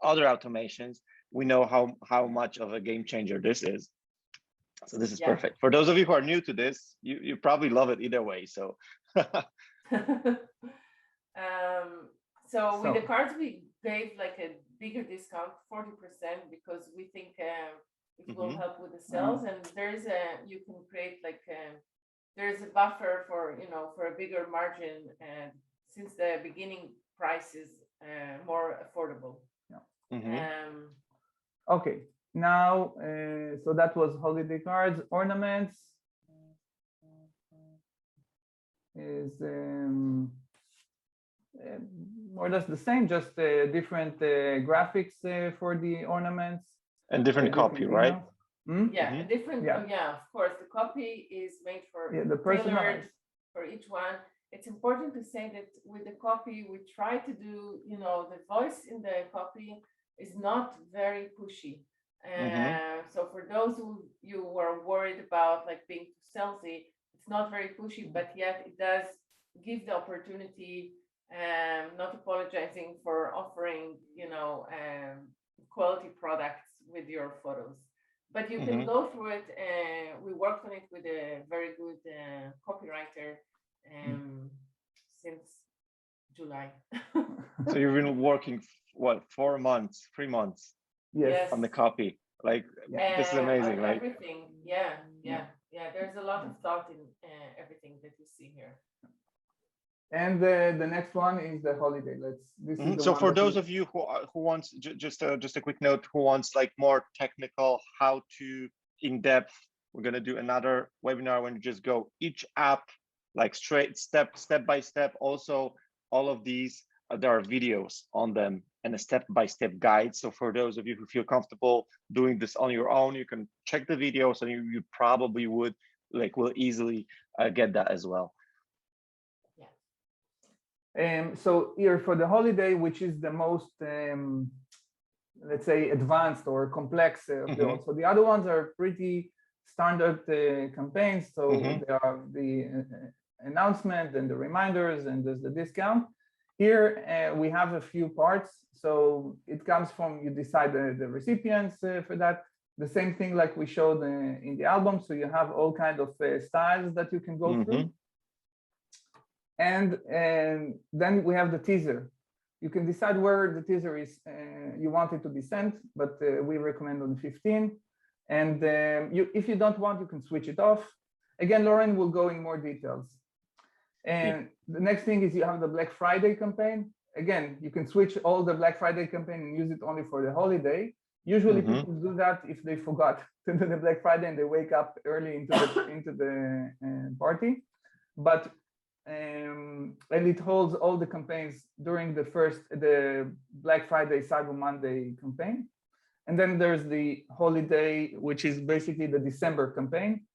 other automations. We know how much of a game changer this is. So this is perfect. For those of you who are new to this, you probably love it either way. So so with the cards, we gave like a bigger discount, 40%, because we think it will help with the sales. And there's you can create like there's a buffer for, you know, for a bigger margin, and since the beginning price is more affordable. Okay, now, so that was holiday cards. Ornaments is more or less the same, just different graphics for the ornaments. And different copy, right? Yeah, different. Yeah. Yeah, of course. The copy is made for The personalized for each one. It's important to say that with the copy, we try to do, you know, the voice in the copy is not very pushy. So for those who you were worried about like being too salesy, it's not very pushy, but yet it does give the opportunity, not apologizing for offering, you know, quality products with your photos. But you can go through it. We worked on it with a very good copywriter since July. So you've been working, what, 4 months, 3 months Yes. on the copy? Like, this is amazing, right? Everything. Yeah. There's a lot of thought in everything that you see here. And the next one is the holiday. This is the So one for that those of you who wants, just a quick note, who wants like more technical, how to in-depth, we're gonna do another webinar when you just go each app, like straight step by step. Also, all of these, there are videos on them and a step-by-step guide. So for those of you who feel comfortable doing this on your own, you can check the videos, and you probably will easily get that as well. So here for the holiday, which is the most, let's say, advanced or complex of the all. So the other ones are pretty standard campaigns. So there are the announcement and the reminders, and there's the discount. Here we have a few parts. So it comes from, you decide the recipients for that. The same thing like we showed in the album. So you have all kinds of styles that you can go through. And then we have the teaser. You can decide where the teaser is you want it to be sent, but we recommend on 15. And if you don't want, you can switch it off. Again, Lauren will go in more details. And the next thing is you have the Black Friday campaign. Again, you can switch all the Black Friday campaign and use it only for the holiday. Usually people do that if they forgot to do the Black Friday and they wake up early into the party. But and it holds all the campaigns during the Black Friday, Cyber Monday campaign. And then there's the holiday, which is basically the December campaign,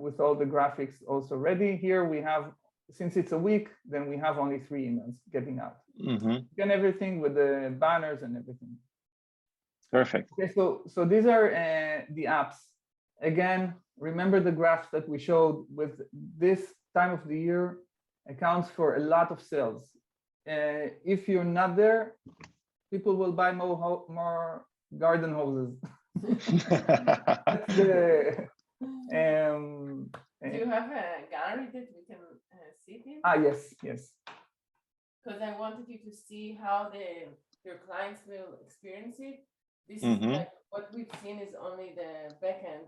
with all the graphics also ready. Here we have, since it's a week, then we have only 3 emails getting out. And everything with the banners and everything. Perfect. Okay, so these are the apps. Again, remember the graphs that we showed with this time of the year accounts for a lot of sales. If you're not there, people will buy more garden hoses. That's the, Do you have a gallery that we can see it in? Yes. Because I wanted you to see how your clients will experience it. This is like what we've seen is only the back end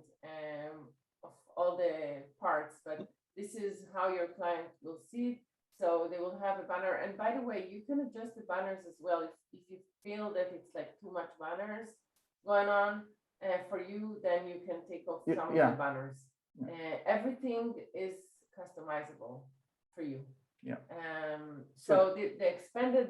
of all the parts, but this is how your client will see it. So they will have a banner. And by the way, you can adjust the banners as well. If you feel that it's like too much banners going on for you, then you can take off some of the banners. Everything is customizable for you. So the expanded,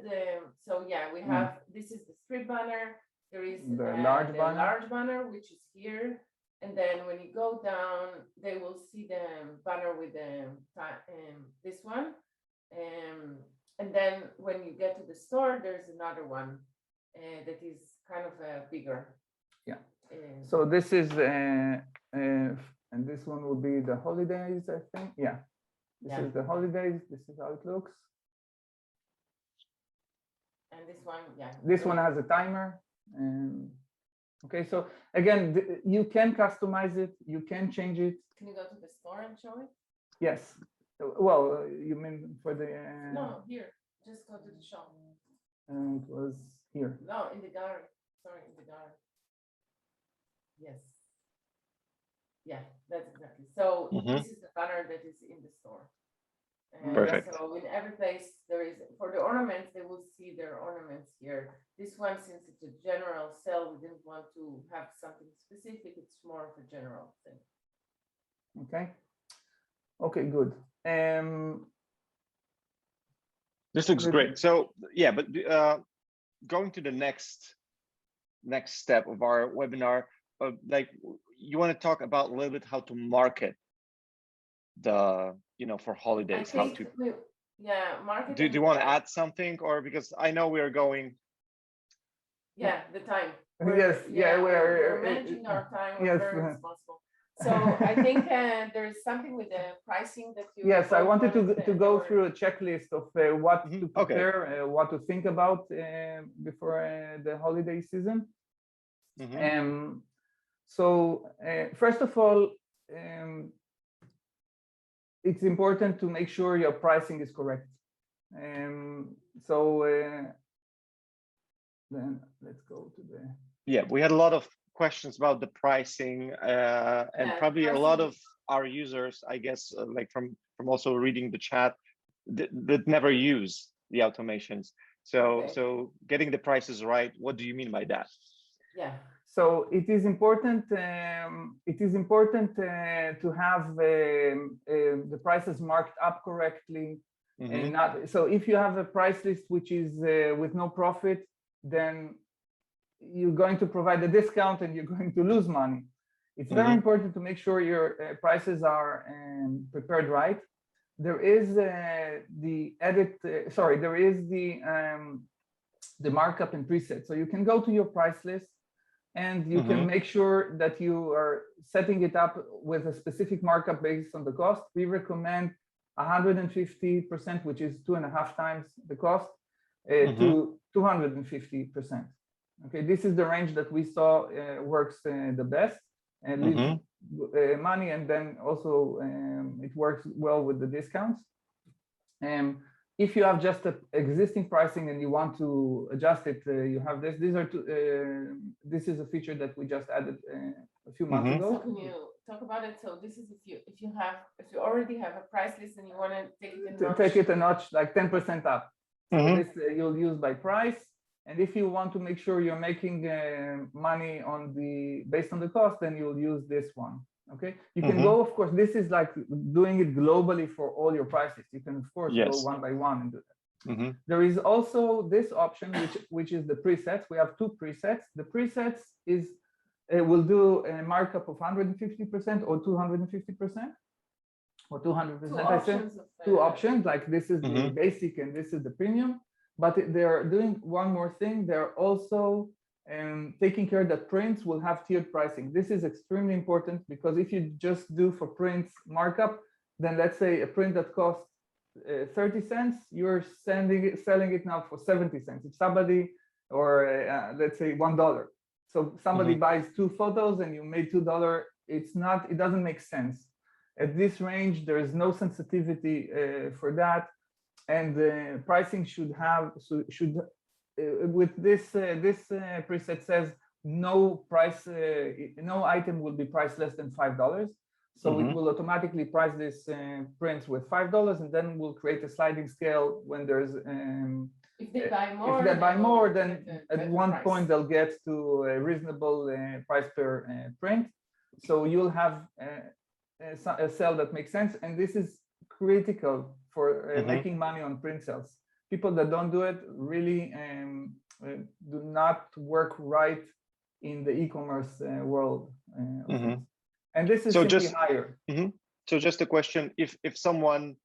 we have, this is the strip banner. There is the large banner, which is here. And then when you go down, they will see the banner with this one. And then when you get to the store, there's another one that is kind of bigger. So this is, and this one will be the holidays, I think. This is the holidays. This is how it looks. And this one, This one has a timer. Okay, so again, you can customize it, you can change it. Can you go to the store and show it? Yes. Well, you mean for the... No, here. Just go to the shop. It was here. No, in the gallery. Sorry, in the gallery. Yes. Yeah, that's exactly. So Mhm. this is the banner that is in the store. Perfect. So in every place there is, for the ornaments, they will see their ornaments here. This one, since it's a general sale, we didn't want to have something specific. It's more of a general thing. Okay. Okay, good. This looks Good. great. So yeah, but going to the next step of our webinar, like you want to talk about a little bit how to market the, for I holidays, how think to market. do you want to add something, or because I know we are going. Yeah, the time. Yes, yeah, we're managing our time. We're yes. very responsible. So I think there's something with the pricing that you. Yes, I wanted to go or- through a checklist of what Mhm, to okay. prepare, what to think about before the holiday season. Mhm. So first of all, it's important to make sure your pricing is correct. So then let's go to the. Yeah, we had a lot of questions about the pricing, and Yeah, probably a pricing lot is- of our users, I guess, like from also reading the chat, that never use the automations. So Okay. so getting the prices right, what do you mean by that? Yeah. So it is important. To have the prices marked up correctly, Mhm. and not. So if you have a price list which is with no profit, then you're going to provide a discount and you're going to lose money. It's very Mhm. important to make sure your prices are prepared right. There is the edit. Sorry, there is the markup and preset. So you can go to your price list, and you can make sure that you are setting it up with a specific markup based on the cost. We recommend 150%, which is 2.5 times the cost, to 250%. Okay, this is the range that we saw works the best and leaves money, and then also it works well with the discounts. If you have just an existing pricing and you want to adjust it, you have this. These are two. This is a feature that we just added a few months ago. So can you talk about it? So this is if you already have a price list and you want to take it a notch. Take it a notch, like 10% up. So this you'll use by price. And if you want to make sure you're making money based on the cost, then you'll use this one. Okay, you can go, of course, this is like doing it globally for all your prices. You can, of course, go one by one and do that. There is also this option, which is the presets. We have two presets. The presets will do a markup of 150% or 250%. Or 200%, I said. Two options, like this is the basic and this is the premium. But they're doing one more thing. They're also taking care that prints will have tiered pricing. This is extremely important, because if you just do for prints markup, then let's say a print that costs 30 cents, you're selling it now for 70 cents. If somebody, or let's say $1. So somebody buys 2 photos and you made $2, it doesn't make sense. At this range, there is no sensitivity for that. And the pricing should with this preset says no item will be priced less than $5. So it will automatically price this prints with $5, and then we'll create a sliding scale when there's if they buy more, then at one point they'll get to a reasonable price per print. So you'll have a sale that makes sense, and this is critical for making money on print sales. People that don't do it really do not work right in the e-commerce world. And this is simply higher. So just a question: if someone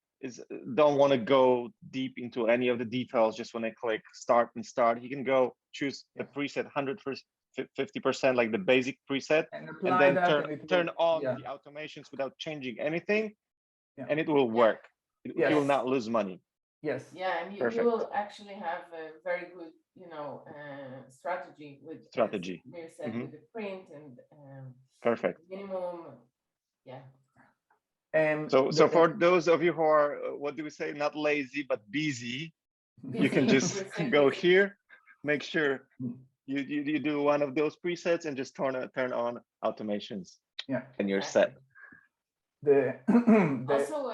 don't want to go deep into any of the details, just want to click start, he can go choose the preset 150%, like the basic preset, and then turn on the automations without changing anything, and it will work. He will not lose money. Yes. Yeah, and you will actually have a very good, strategy with with the print and perfect minimum. Yeah. So for those of you who are, what do we say, not lazy but busy, you can just go here, make sure you do one of those presets and just turn on automations. Yeah. and you're set. Also,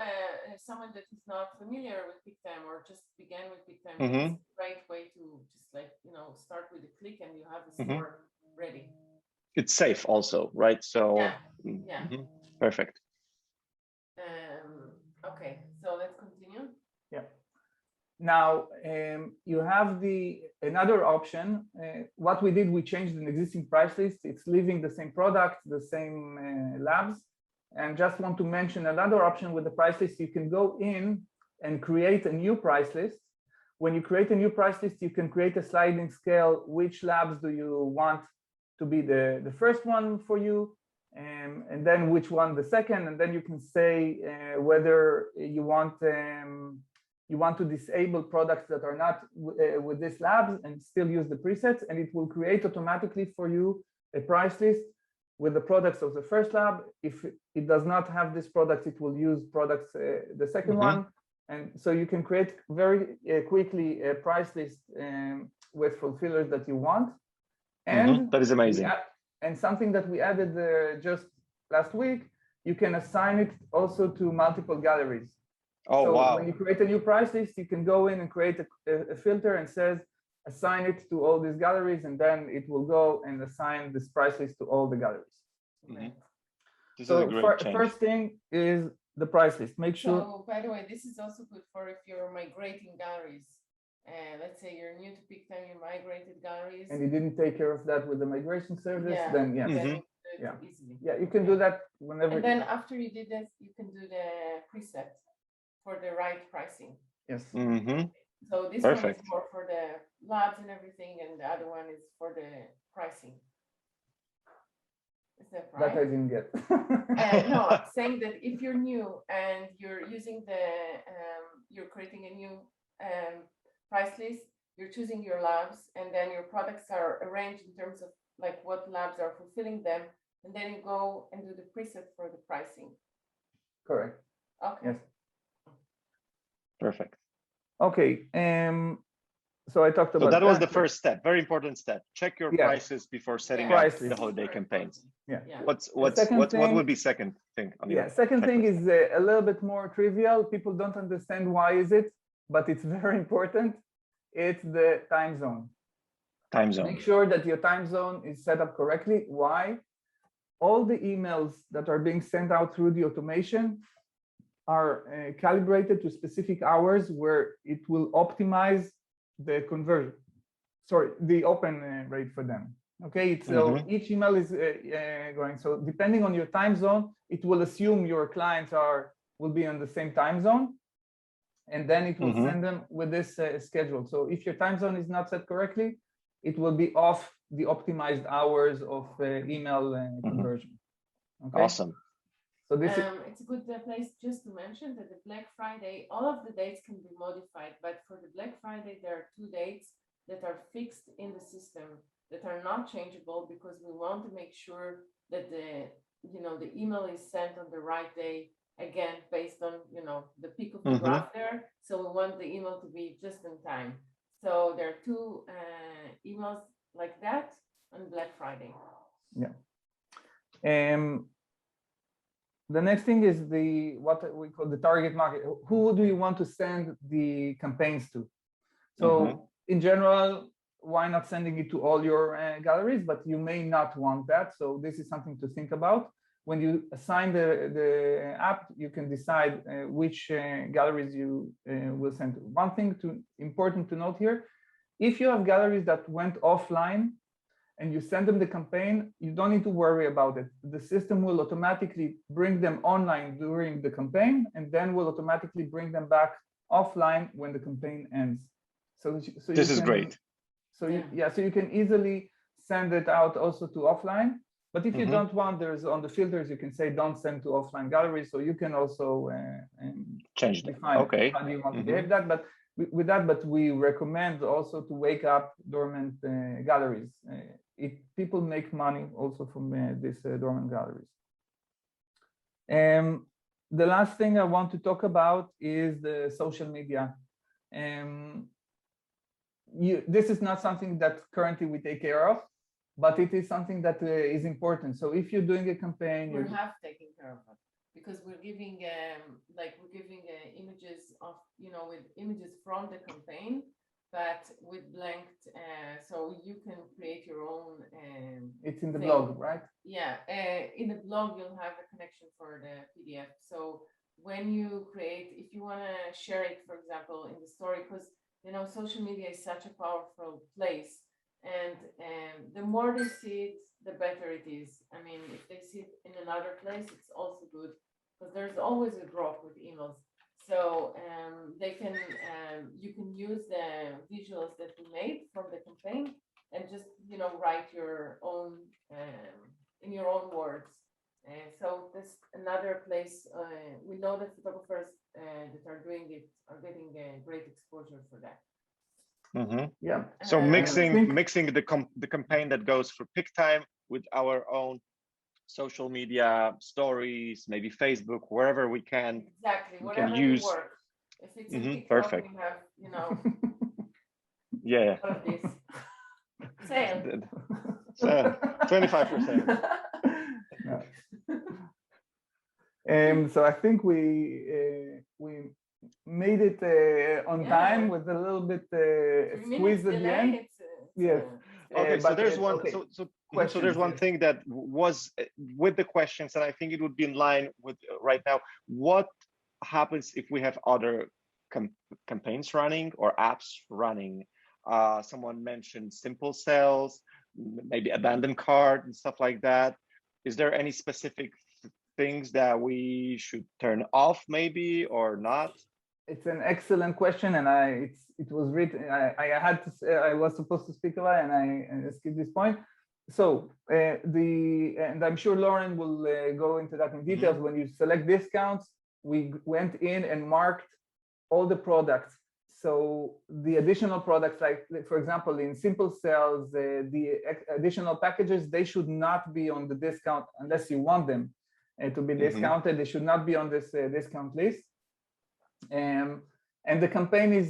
someone that is not familiar with Pic-Time or just began with Pic-Time, it's a great way to just like, start with a click and you have the store ready. It's safe also, right? So Yeah. Perfect. Okay, so let's continue. Yeah. Now you have another option. What we did, we changed an existing price list. It's leaving the same product, the same labs, and just want to mention another option with the price list. You can go in and create a new price list. When you create a new price list, you can create a sliding scale. Which labs do you want to be the first one for you? And then which one the second, and then you can say whether you want to disable products that are not with this labs and still use the presets, and it will create automatically for you a price list with the products of the first lab. If it does not have this product, it will use products the second one, and so you can create very quickly a price list with fulfillers that you want. And that is amazing. And something that we added just last week, you can assign it also to multiple galleries. Oh, so wow. When you create a new price list, you can go in and create a filter and says, assign it to all these galleries, and then it will go and assign this price list to all the galleries. This so is a great change. First thing is the price list. Make sure. So by the way, this is also good for if you're migrating galleries. Let's say you're new to Pic-Time, you migrated galleries. And you didn't take care of that with the migration service, then yes. Easily. Yeah, you can do that whenever. And then after you did this, you can do the preset for the right pricing. Yes. So this one is more for the labs and everything, and the other one is for the pricing. Is that right? That I didn't get. No, I'm saying that if you're new and you're using you're creating a new price list, you're choosing your labs, and then your products are arranged in terms of like what labs are fulfilling them, and then you go and do the preset for the pricing. Correct. Okay. Yes. Perfect. Okay. So I talked about. So that was the first step. Very important step. Check your prices before setting up the holiday campaigns. What would be second thing? Second thing is a little bit more trivial. People don't understand why is it, but it's very important. It's the time zone. Time zone. Make sure that your time zone is set up correctly. Why? All the emails that are being sent out through the automation are calibrated to specific hours where it will optimize the conversion, the open rate for them. Okay, so each email is going. So depending on your time zone, it will assume your clients will be on the same time zone, and then it will send them with this schedule. So if your time zone is not set correctly, it will be off the optimized hours of email conversion. Okay? Awesome. So this it's a good place just to mention that the Black Friday, all of the dates can be modified, but for the Black Friday, there are 2 dates that are fixed in the system that are not changeable, because we want to make sure that the email is sent on the right day, again, based on, the peak of the graph there. So we want the email to be just in time. So there are 2 emails like that on Black Friday. Yeah. The next thing is what we call the target market. Who do you want to send the campaigns to? So in general, why not sending it to all your galleries? But you may not want that. So this is something to think about. When you assign the app, you can decide which galleries you will send to. One thing important to note here, if you have galleries that went offline, and you send them the campaign, you don't need to worry about it. The system will automatically bring them online during the campaign, and then will automatically bring them back offline when the campaign ends. So this is great. So you can easily send it out also to offline. But if you don't want, there's on the filters, you can say don't send to offline galleries. So you can also change that. Define how do you want to behave that. But we recommend also to wake up dormant galleries. People make money also from these dormant galleries. The last thing I want to talk about is the social media. This is not something that currently we take care of, but it is something that is important. So if you're doing a campaign, We're half taking care of it because we're giving images of, with images from the campaign, but with blanked, so you can create your own. It's in the thing. blog, right? Yeah, in the blog you'll have a connection for the PDF. So when you create, if you want to share it, for example, in the story, because social media is such a powerful place, and the more they see it, the better it is. I mean, if they see it in another place, it's also good because there's always a drop with emails. So you can use the visuals that we made from the campaign and just write your own in your own words. So that's another place. We know that photographers that are doing it are getting great exposure for that. Yeah. So mixing the campaign that goes for Pic-Time with our own social media stories, maybe Facebook, wherever we can. Exactly, we whatever can use. work. If it's in TikTok, Perfect. we have Yeah. all of this. Sale. 25%. So I think we made it on time with a little bit squeeze at the end. Yes. Okay, so there's one. Okay. So there's one thing that was with the questions, and I think it would be in line with right now. What happens if we have other campaigns running or apps running? Someone mentioned simple cells, maybe abandoned cart and stuff like that. Is there any specific things that we should turn off maybe or not? It's an excellent question, and it was written. I had to say, I was supposed to speak about it, and I skipped this point. So and I'm sure Lauren will go into that in details. When you select discounts, we went in and marked all the products. So the additional products, like for example, in simple cells, the additional packages, they should not be on the discount unless you want them to be discounted. They should not be on this discount list. And the campaign is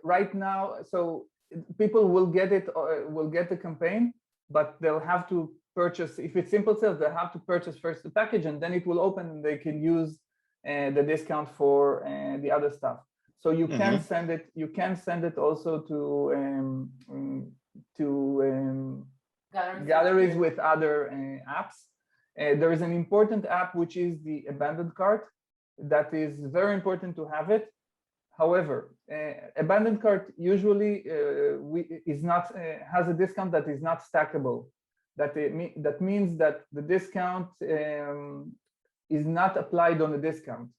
right now. So people will get it, will get the campaign, but they'll have to purchase. If it's simple sales, they'll have to purchase first the package, and then it will open, and they can use the discount for the other stuff. So you can send it. You can send it also to galleries with other apps. There is an important app which is the abandoned cart. That is very important to have it. However, abandoned cart usually is not has a discount that is not stackable. That means that the discount is not applied on the discount.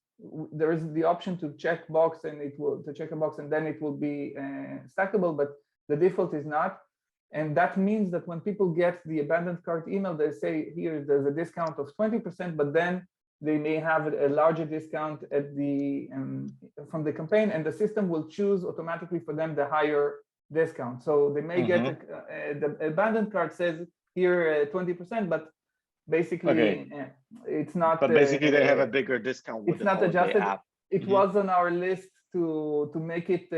There is the option to check box, and check a box, and then it will be stackable, but the default is not. And that means that when people get the abandoned cart email, they say, here there's a discount of 20%, but then they may have a larger discount at the from the campaign, and the system will choose automatically for them the higher discount. So they may get the abandoned cart says here 20%, but basically it's not. But basically they have a bigger discount. It's not adjusted. App. It was on our list to make it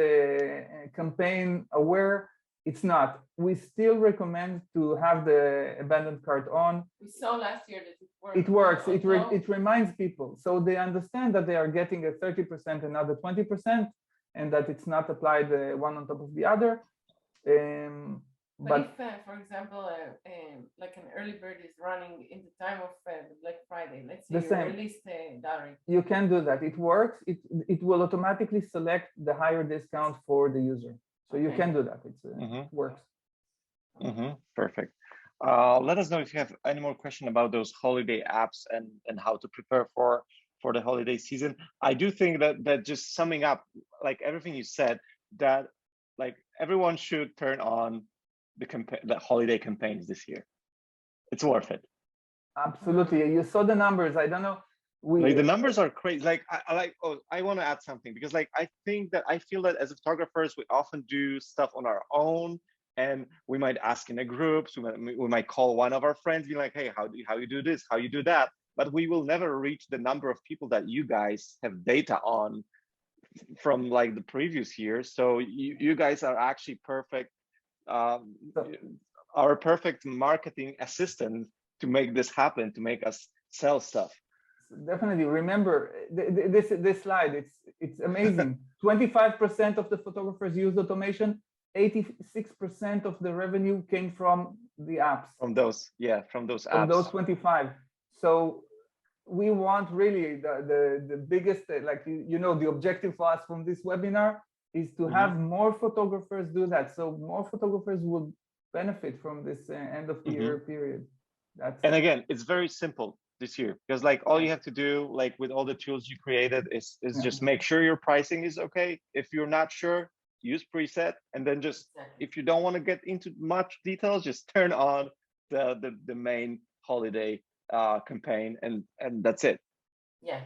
campaign aware. It's not. We still recommend to have the abandoned cart on. We saw last year that it works. It works. It reminds people, so they understand that they are getting a 30%, another 20%, and that it's not applied one on top of the other. But if, for example, like an early bird is running in the time of Black Friday, let's say you released a diary. You can do that. It works. It will automatically select the higher discount for the user. So you can do that. It works. Perfect. Let us know if you have any more question about those holiday apps and how to prepare for the holiday season. I do think that just summing up, like everything you said, that like everyone should turn on the holiday campaigns this year. It's worth it. Absolutely. You saw the numbers. I don't know. Like the numbers are crazy. Like I want to add something, because like I feel that as photographers we often do stuff on our own, and we might ask in a group. So we might call one of our friends, be like, hey, how you do this, how you do that, but we will never reach the number of people that you guys have data on from like the previous years. So you guys are actually perfect our perfect marketing assistant to make this happen, to make us sell stuff. Definitely. Remember this slide. It's amazing. 25% of the photographers used automation. 86% of the revenue came from the apps. From those apps. From those 25. So we want really the biggest, like, the objective for us from this webinar is to have more photographers do that. So more photographers will benefit from this end of the year period. And again, it's very simple this year, because like all you have to do, like with all the tools you created, is just make sure your pricing is okay. If you're not sure, use preset, and then just if you don't want to get into much details, just turn on the main holiday campaign, and that's it. Yeah,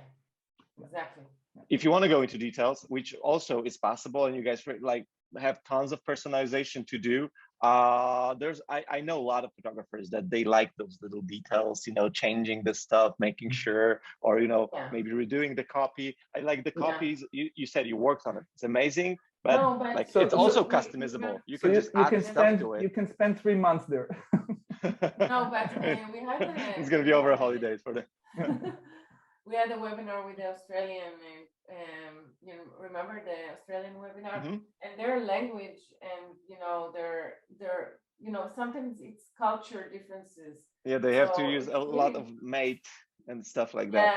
exactly. If you want to go into details, which also is possible, and you guys like have tons of personalization to do, I know a lot of photographers that they like those little details, changing the stuff, making sure, or maybe redoing the copy. I like the copies. You said you worked on it. It's amazing, but, like it's also customizable. You can just add stuff to it. You can spend 3 months there. No, but we had it's gonna be over holidays for them. We had a webinar with the Australian, remember the Australian webinar, and their language, and their sometimes it's culture differences. Yeah, they have to use a lot of mate and stuff like that.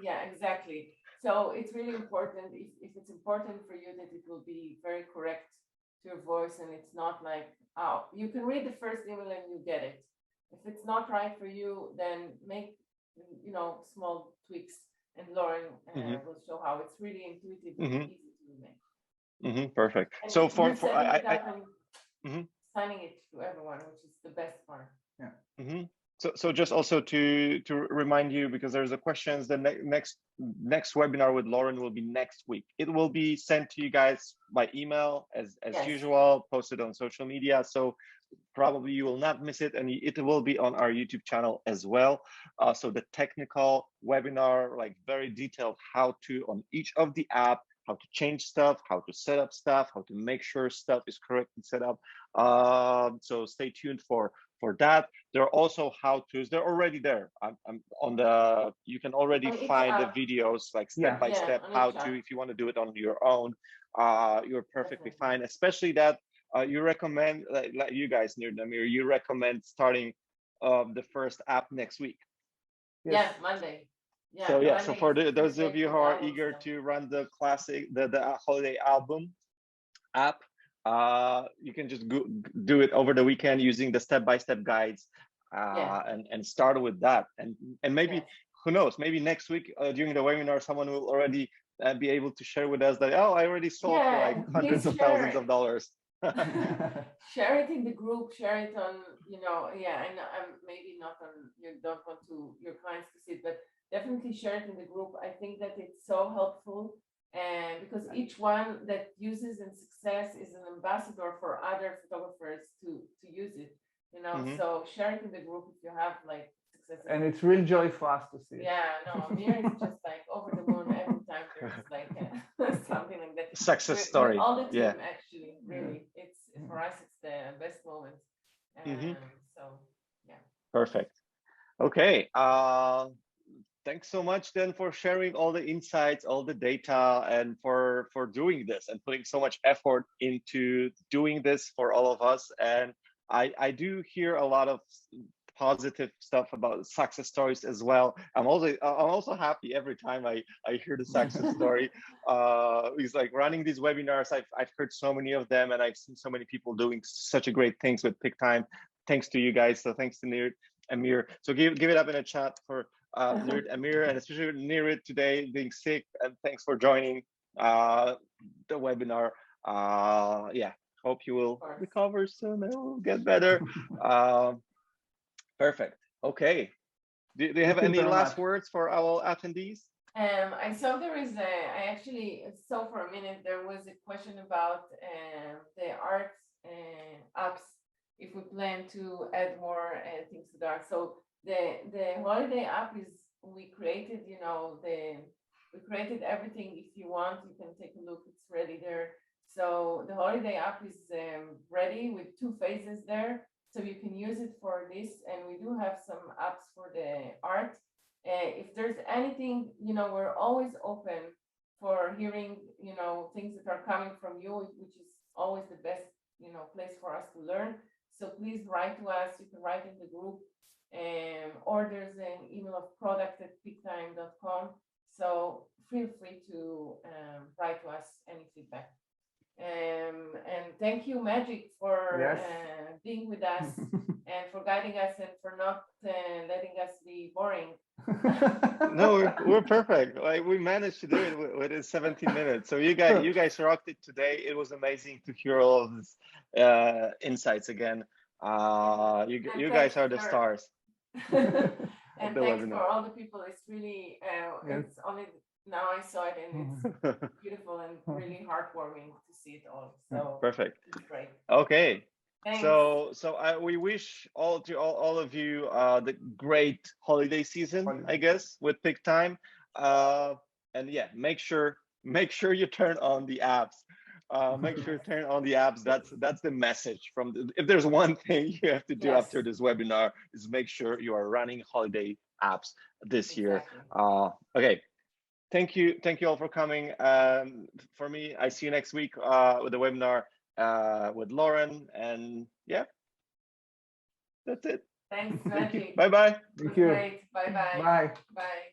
Yeah, exactly. So it's really important, if it's important for you, that it will be very correct to your voice, and it's not like, oh, you can read the first email and you get it. If it's not right for you, then make small tweaks, and Lauren will show how. It's really intuitive and easy to make. Perfect. And so for signing it to everyone, which is the best part. Yeah. So just also to remind you, because there's a questions, the next webinar with Lauren will be next week. It will be sent to you guys by email as usual, posted on social media. So probably you will not miss it, and it will be on our YouTube channel as well. So the technical webinar, like very detailed how to on each of the app, how to change stuff, how to set up stuff, how to make sure stuff is correctly set up. So stay tuned for that. There are also how-tos. They're already there. I'm on the. You can already find the videos, like step by step how to. If you want to do it on your own, you're perfectly fine. Especially that you recommend, like you guys, Nirit Amir, you recommend starting the first app next week. Yes. Yeah, Monday. Yeah, so yeah, so for those of you who are eager to run the classic, the holiday album app, you can just do it over the weekend using the step-by-step guides, and start with that, and maybe who knows, maybe next week during the webinar someone will already be able to share with us that, oh, I already sold for like hundreds of thousands of dollars. Share it in the group, share it on, and maybe not on, you don't want your clients to see it, but definitely share it in the group. I think that it's so helpful, and because each one that uses in success is an ambassador for other photographers to use it, so share it in the group if you have like success. And it's real joy for us to see. Yeah, no, Amir is just like over the moon every time there's like something like that. Success story. All the team, actually, really, it's for us, it's the best moment. So yeah. Perfect. Okay. Thanks so much then for sharing all the insights, all the data, and for doing this and putting so much effort into doing this for all of us. And I do hear a lot of positive stuff about success stories as well. I'm also happy every time I hear the success story. It's like running these webinars. I've heard so many of them, and I've seen so many people doing such a great things with Pic-Time. Thanks to you guys. So thanks to Nirit Amir. So give it up in a chat for Nirit Amir, and especially Nirit today being sick. And thanks for joining the webinar. Hope you will recover soon. It will get better. Perfect. Okay. Do you have any last words for our attendees? I saw there is I actually saw for a minute there was a question about the art apps, if we plan to add more things to that. So the holiday app is, we created, we created everything. If you want, you can take a look, it's ready there. So the holiday app is ready with 2 phases there. So you can use it for this, and we do have some apps for the art. If there's anything, we're always open for hearing, things that are coming from you, which is always the best, place for us to learn. So please write to us. You can write in the group, or there's an email of product@pictime.com. So feel free to write to us any feedback. And thank you, Maciej, for Yes. being with us and for guiding us and for not letting us be boring. No, we're perfect. Like we managed to do it within 17 minutes. So you guys rocked it today. It was amazing to hear all of this insights again. You guys are the stars. And the thanks webinar. for all the people. It's really it's only now I saw it, and it's beautiful and really heartwarming to see it all. So Perfect. it's great. Okay. Thanks. So we wish all of you the great holiday season, I guess, with Pic-Time. And yeah, make sure you turn on the apps. Make sure you turn on the apps. That's the message from if there's one thing you have to do Yes. after this webinar is make sure you are running holiday apps this year. Okay. Thank you all for coming. For me, I see you next week with the webinar with Lauren, and yeah, that's it. Thanks, Maciej. Bye bye. Thank you. Great. Bye bye. Bye. Bye.